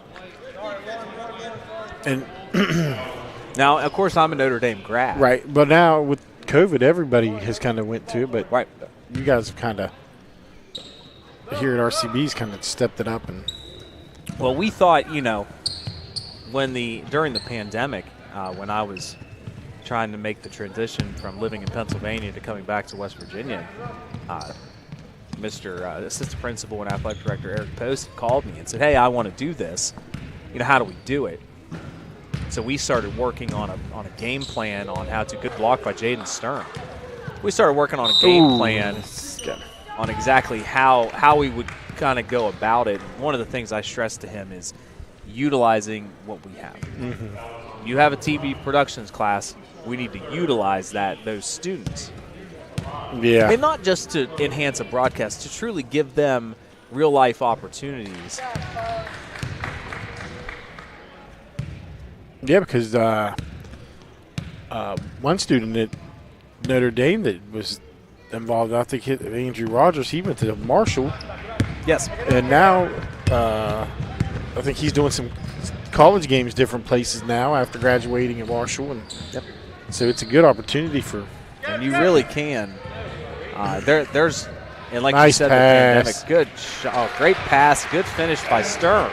now of course I'm a Notre Dame grad. Right, but now with COVID, everybody has kind of went to it, but right, you guys have kind of here at RCB's kind of stepped it up. And well, we thought, you know, during the pandemic, when I was trying to make the transition from living in Pennsylvania to coming back to West Virginia, Mr. Assistant Principal and Athletic Director Eric Post called me and said, hey, I want to do this. You know, how do we do it? So we started working on a game plan on how to. Good block by Jaden Stern. We started working on a game plan on exactly how we would kind of go about it. One of the things I stressed to him is utilizing what we have. Mm-hmm. You have a TV productions class. We need to utilize those students. Yeah. And not just to enhance a broadcast, to truly give them real-life opportunities. Yeah, because one student at Notre Dame that was involved, I think Andrew Rogers, he went to Marshall. Yes. And now I think he's doing some college games different places now after graduating at Marshall. And so it's a good opportunity for. And you really can. There's And like Nice you said, pass. the pandemic, great pass, good finish by Stern.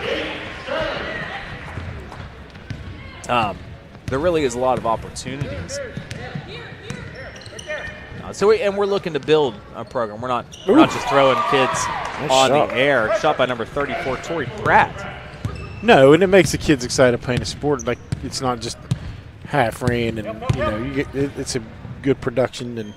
There really is a lot of opportunities. We're looking to build a program. We're not just throwing kids on shot. the air. Shot by number 34, Tori Pratt. No, and it makes the kids excited playing a sport. Like, it's not just half ran, and you get it's a good production, and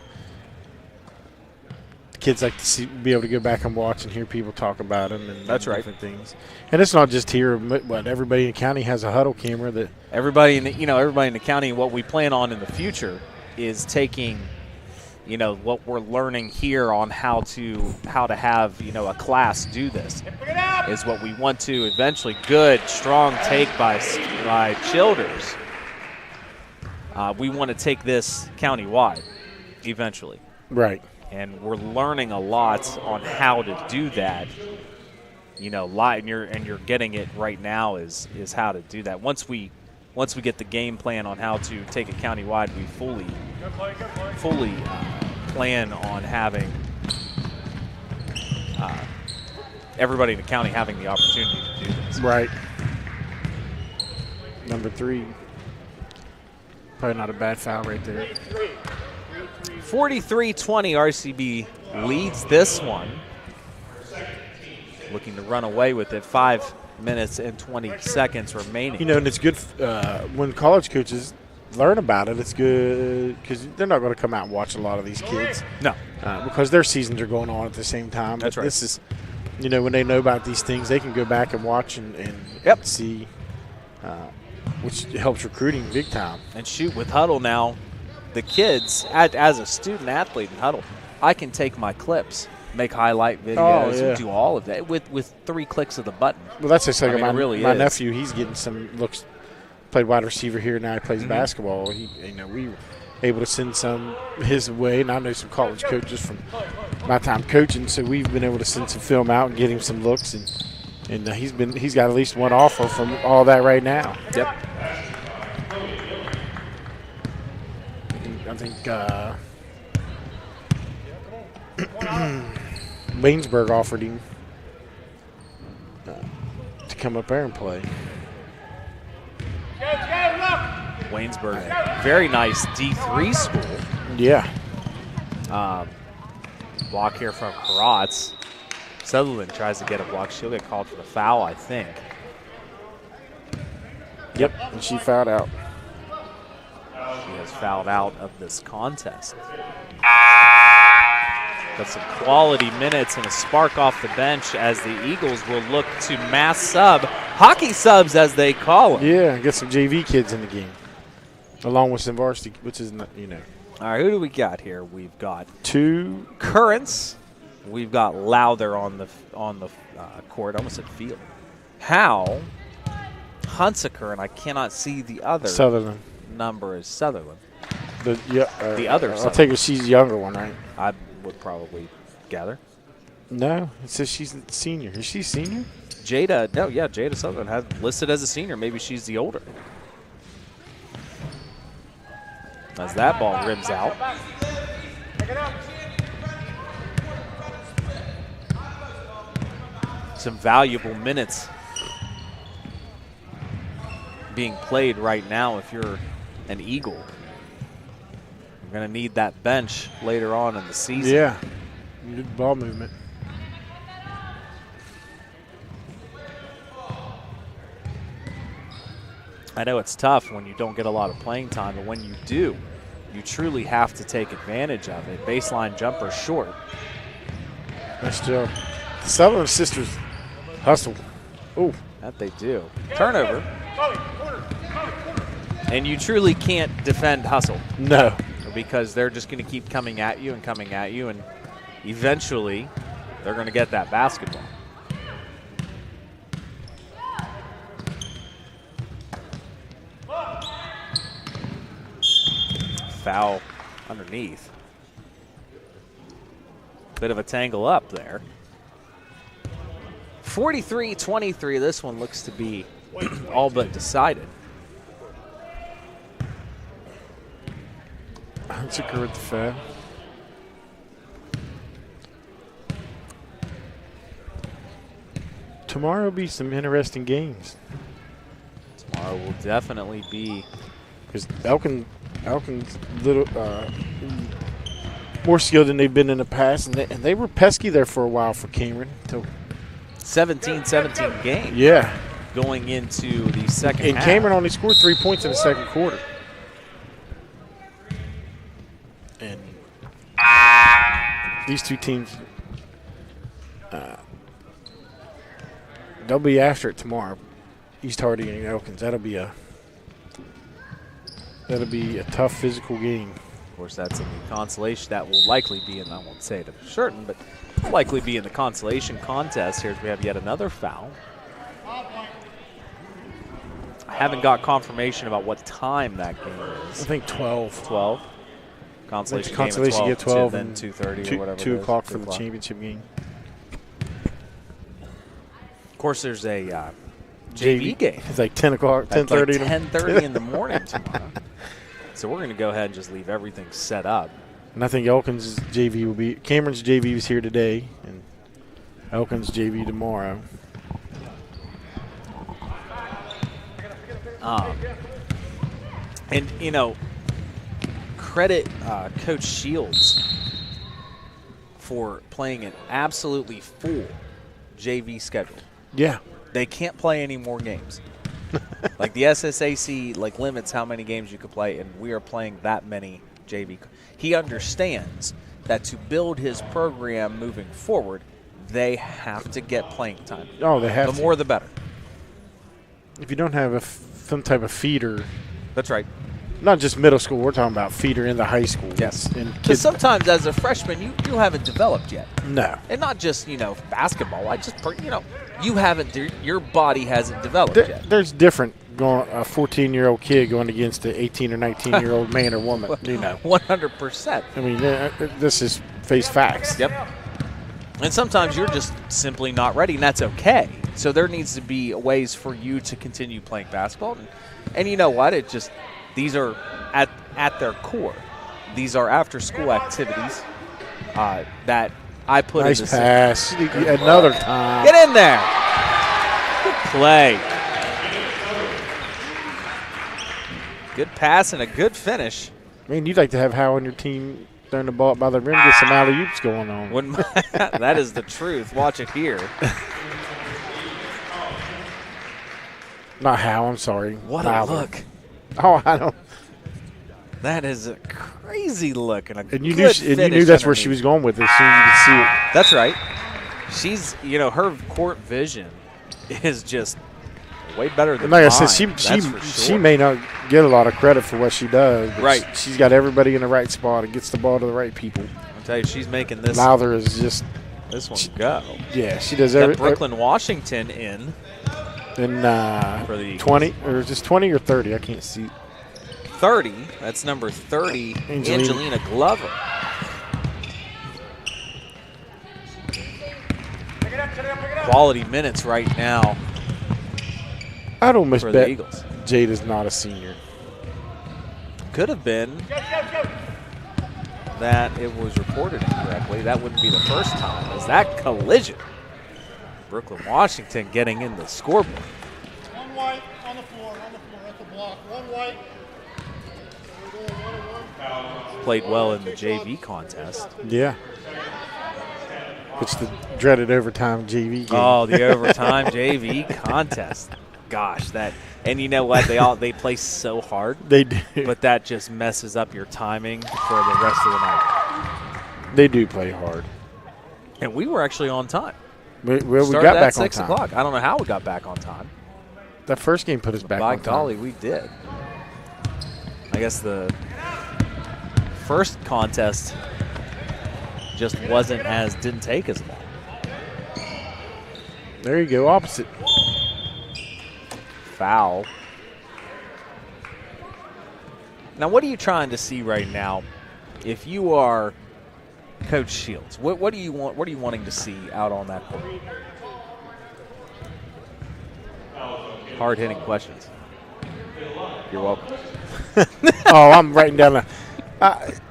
kids like to be able to go back and watch and hear people talk about them and That's right. different things. And it's not just here, but everybody in the county has a huddle camera that Everybody in the county. What we plan on in the future is taking, what we're learning here on how to have a class do this. Is what we want to eventually. Good, strong take by Childers. We want to take this countywide eventually. right. And we're learning a lot on how to do that. And you're getting it right now is how to do that. Once we get the game plan on how to take it countywide, we fully plan on having everybody in the county having the opportunity to do this. Right. Number 3. Probably not a bad foul right there. 43-20, RCB leads this one. Looking to run away with it. 5 minutes and 20 seconds remaining. And it's good when college coaches learn about it. It's good because they're not going to come out and watch a lot of these kids. No. Because their seasons are going on at the same time. That's right. This is, when they know about these things, they can go back and watch and see, which helps recruiting big time. And shoot, with Huddle now, the kids, as a student athlete in Huddle, I can take my clips, make highlight videos, do all of that with 3 clicks of the button. Well, that's just like my nephew. He's getting some looks. Played wide receiver here, now he plays basketball. We were able to send some his way, and I know some college coaches from my time coaching, so we've been able to send some film out and get him some looks, and he's got at least one offer from all that right now. Yep. I think Waynesburg offered him to come up there and play. Waynesburg, very nice D3 school. Yeah. Block here from Karatz. Sutherland tries to get a block. She'll get called for the foul, I think. Yep, and she fouled out. She has fouled out of this contest. Got some quality minutes and a spark off the bench as the Eagles will look to mass sub, hockey subs as they call them. Yeah, get some JV kids in the game, along with some varsity, which is not, All right, who do we got here? We've got 2 Currents. We've got Lowther on the court. I almost said field. Howe, Hunsaker, and I cannot see the other Sutherland. number is Sutherland. The other I'll Sutherland. take it. She's the younger one, right? I would probably gather. No, it says she's a senior. Is she senior? Jada Sutherland has listed as a senior. Maybe she's the older. As that ball rims out. Some valuable minutes being played right now if you're an Eagle. You're going to need that bench later on in the season. Yeah. Good ball movement. I know it's tough when you don't get a lot of playing time, but when you do, you truly have to take advantage of it. Baseline jumper short. Nice job. Sutherland sisters hustle. Oh, That they do. Turnover. And you truly can't defend hustle no. because they're just going to keep coming at you, and eventually they're going to get that basketball. Foul underneath. Bit of a tangle up there. 43-23, this one looks to be all but decided. Hunsaker with the foul. Tomorrow will be some interesting games. Tomorrow will definitely be. Because Elkin's little more skilled than they've been in the past, and they were pesky there for a while for Cameron. 17-17 game. Yeah. Going into the second And half. Cameron only scored 3 points in the second quarter. And these two teams, they'll be after it tomorrow. East Hardy and Elkins. That'll be a tough physical game. Of course, that's in the consolation. That will likely be, and I won't say it for certain, but will likely be in the consolation contest here as we have yet another foul. I haven't got confirmation about what time that game is. I think 12. 12. Consolation, Consolation game get at 12 then and 2:30 or whatever. 2 it is, o'clock 2 for the o'clock. championship game. Of course, there's a JV game. It's like 10 o'clock, 10:30. Like 10:30 in the morning tomorrow. So we're going to go ahead and just leave everything set up. And I think Elkins' JV will be – Cameron's JV is here today, and Elkins' JV tomorrow. And, you know, credit Coach Shields for playing an absolutely full JV schedule. Yeah. They can't play any more games. Like the SSAC limits how many games you could play, and we are playing that many JV. He understands that to build his program moving forward, they have to get playing time. Oh, they have The more the better. If you don't have some type of feeder, That's right. not just middle school, we're talking about feeder in the high school. Yes. And Because kids, sometimes as a freshman, you haven't developed yet. no. And not just, basketball. You haven't, your body hasn't developed yet. There's different going a 14-year-old kid going against an 18 or 19-year-old man or woman. 100%. I mean, this is face facts. Yep. And sometimes you're just simply not ready, and that's okay. So there needs to be ways for you to continue playing basketball. And you know what? These are at their core. These are after-school activities that I put Nice in the pass. Another time. Get in there. Good play. Good pass and a good finish. I mean, you'd like to have Howe on your team throwing the ball up by the rim, get some alley-oops going on. That is the truth. Watch it here. Not Howe, I'm sorry. What Wilder. a look. Oh, I don't. That is a crazy look and a And you good knew finish that's where she underneath. was going with it as soon as you could see it. That's right. She's, her court vision is just way better than And like I mine. said, That's for she sure. may not get a lot of credit for what she does. But Right. She's got everybody in the right spot and gets the ball to the right people. I'll tell you, she's making this Lowther is just, one go. yeah, she does Got everything. Brooklyn, Washington in And for the 20, or is this 20 or 30? I can't see. 30. That's number 30, Angelina Glover. Quality minutes right now I'd almost for the bet Eagles. Jade is not a senior. Could have been that it was reported incorrectly. That wouldn't be the first time. As that collision, Brooklyn, Washington getting in the scoreboard. One white on the floor, at the block. One white. Played well in the JV contest. Yeah. It's the dreaded overtime JV game. Oh, the overtime JV contest. Gosh, and you know what? They play so hard, They do. but that just messes up your timing for the rest of the night. They do play hard. And we were actually on time. We Started got at back 6 on time. o'clock. I don't know how we got back on time. That first game put us back By on time. golly, we did. I guess the first contest just didn't take as long. There you go, opposite. Foul. Now, what are you trying to see right now? If you are Coach Shields, what do you want? What are you wanting to see out on that court? Hard-hitting questions. You're welcome. Oh, I'm writing down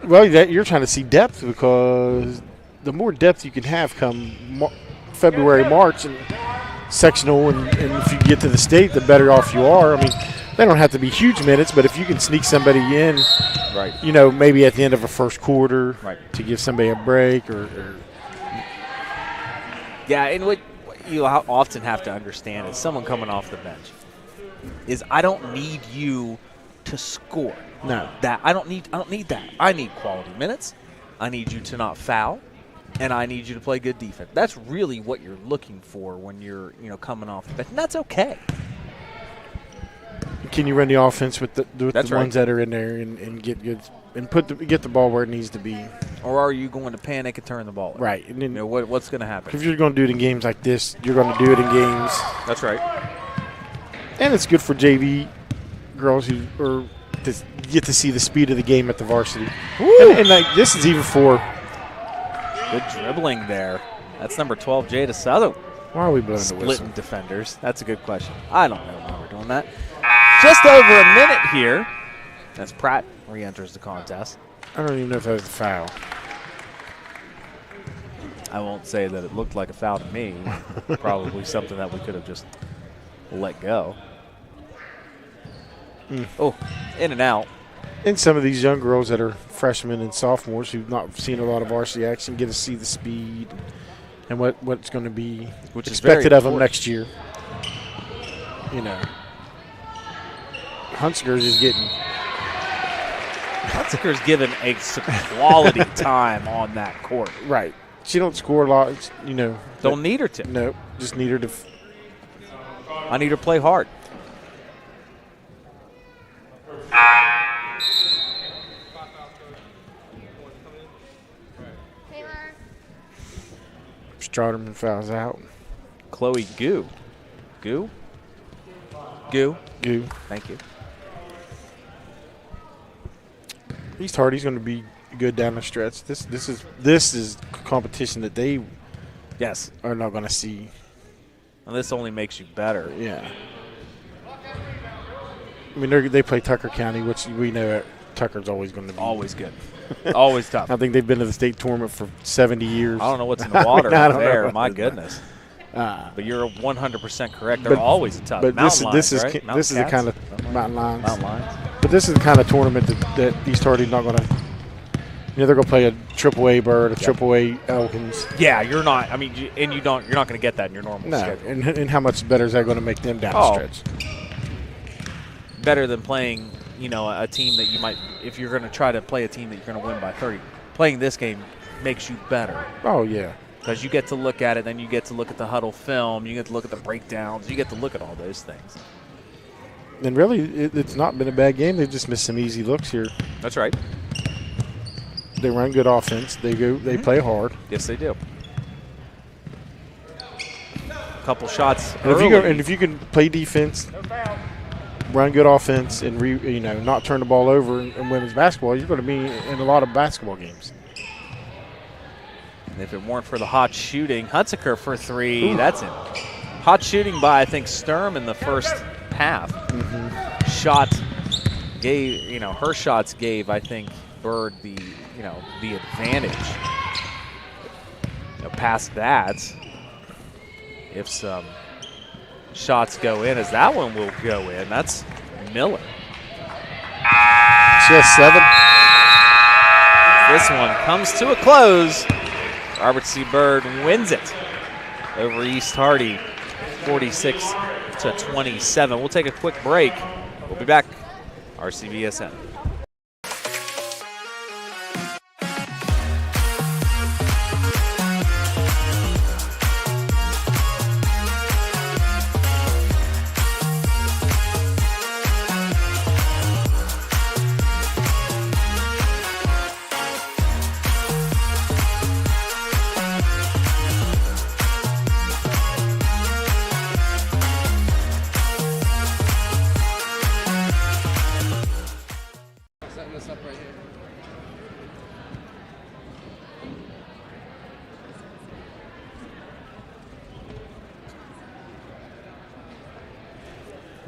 you're trying to see depth because the more depth you can have come February, March, and sectional, and if you get to the state, the better off you are. I mean, they don't have to be huge minutes, but if you can sneak somebody in, Right. you know, maybe at the end of a first quarter Right. to give somebody a break or Yeah, and what you often have to understand is someone coming off the bench is I don't need you to score. no. That I don't need that. I need quality minutes. I need you to not foul, and I need you to play good defense. That's really what you're looking for when you're, coming off the bench. And that's okay. Can you run the offense with the That's right. ones that are in there and get good and get the ball where it needs to be? Or are you going to panic and turn the ball over? Right. And then What's going to happen? if you're going to do it in games like this, you're going to do it in games. That's right. And it's good for JV girls who get to see the speed of the game at the varsity. And like this is even for Good dribbling there. That's number 12, Jada Southern. why are we blowing the whistle? Splitting defenders. That's a good question. I don't know why we're doing that. Just over a minute here as Pratt re-enters the contest. I don't even know if that was a foul. I won't say that it looked like a foul to me. Probably something that we could have just let go. Oh, in and out. And some of these young girls that are freshmen and sophomores who've not seen a lot of varsity action get to see the speed and what's going to be Which is expected very of them important. next year. You know, Hunsaker's is getting Hunsaker's given a quality time on that court. right. She don't score a lot, Don't need her to. No, just need her to. I need her to play hard. Stroderman fouls out. Chloe Goo. Goo? Thank you. East Hardy's going to be good down the stretch. This is competition that they Yes. are not going to see. And this only makes you better. Yeah. I mean, they play Tucker County, which we know Tucker's always going to be. Always good. Always tough. I think they've been to the state tournament for 70 years. I don't know what's in the water I up don't know there. what My is that. goodness. But you're 100% correct. They're But- always tough. But Mountain this Lions, is right? this is the Mountain kind Cats? of Mountain Lions. Mountain Lions. But this is the kind of tournament that East Hardy's not going to. They're going to play a AAA Byrd, a AAA Elkins. Yeah, you're not. I mean, you're not going to get that in your normal No, schedule. and how much better is that going to make them down Oh. the stretch? Better than playing, a team that you might, if you're going to try to play a team that you're going to win by 30. Playing this game makes you better Oh yeah. because you get to look at it, then you get to look at the huddle film, you get to look at the breakdowns, you get to look at all those things. And really, it's not been a bad game. They just missed some easy looks here. That's right. They run good offense. They play hard. Yes, they do. Couple shots And early. if you can play defense, run good offense, and not turn the ball over in women's basketball, you're going to be in a lot of basketball games. And if it weren't for the hot shooting, Hunsaker for three. That's in. Hot shooting by, I think, Sturm in the first half. Shot gave, her shots gave, I think, Byrd the advantage. Past that, if some shots go in, as that one will go in, that's Miller. Just 7. This one comes to a close. Robert C. Byrd wins it over East Hardy, 46-27. We'll take a quick break. We'll be back. RCVSN.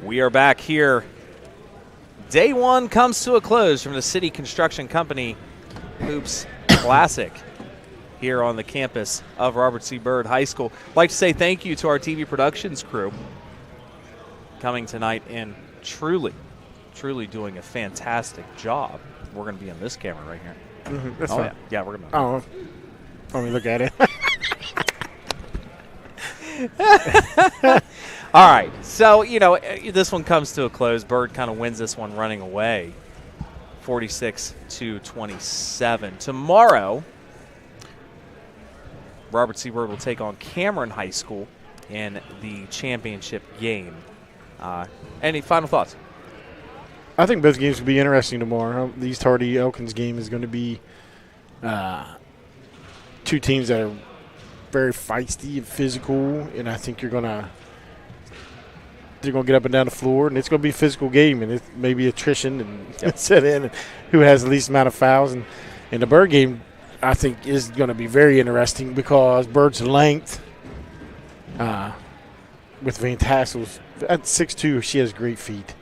We are back here. Day one comes to a close from the City Construction Company Hoops Classic here on the campus of Robert C. Byrd High School. I'd like to say thank you to our TV productions crew coming tonight and truly doing a fantastic job. We're going to be on this camera right here. That's Oh, fine. yeah, we're going to. Oh, let me look at it. All right, so, this one comes to a close. Byrd kind of wins this one running away, 46-27. Tomorrow, Robert C. Byrd will take on Cameron High School in the championship game. Any final thoughts? I think both games will be interesting tomorrow. The East Hardy Elkins game is going to be two teams that are very feisty and physical, and I think they're going to get up and down the floor, and it's going to be a physical game, and it may be attrition and set in, and who has the least amount of fouls. And the Byrd game, I think, is going to be very interesting because Byrd's length with Van Tassel's at 6'2", she has great feet.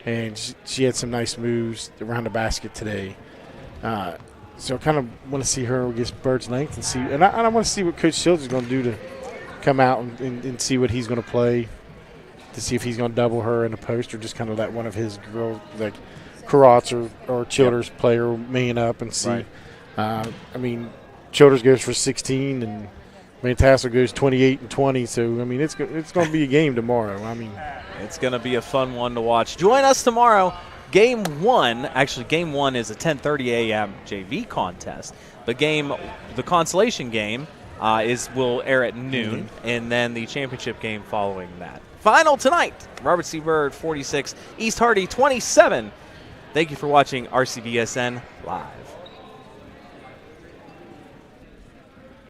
And she had some nice moves around the basket today. So I kind of want to see her against Byrd's length and see. And I want to see what Coach Shields is going to do to come out and see what he's going to play, to see if he's going to double her in the post or just kind of let one of his girls, like Karats or Childers, play her man up and see. Right. Childers goes for 16 and Van Tassel goes 28 and 20. So, it's going to be a game tomorrow. It's going to be a fun one to watch. Join us tomorrow. Game 1 is a 10:30 a.m. JV contest. The consolation game will air at noon, and then the championship game following that. Final tonight, Robert C. Byrd 46, East Hardy 27. Thank you for watching RCBSN Live.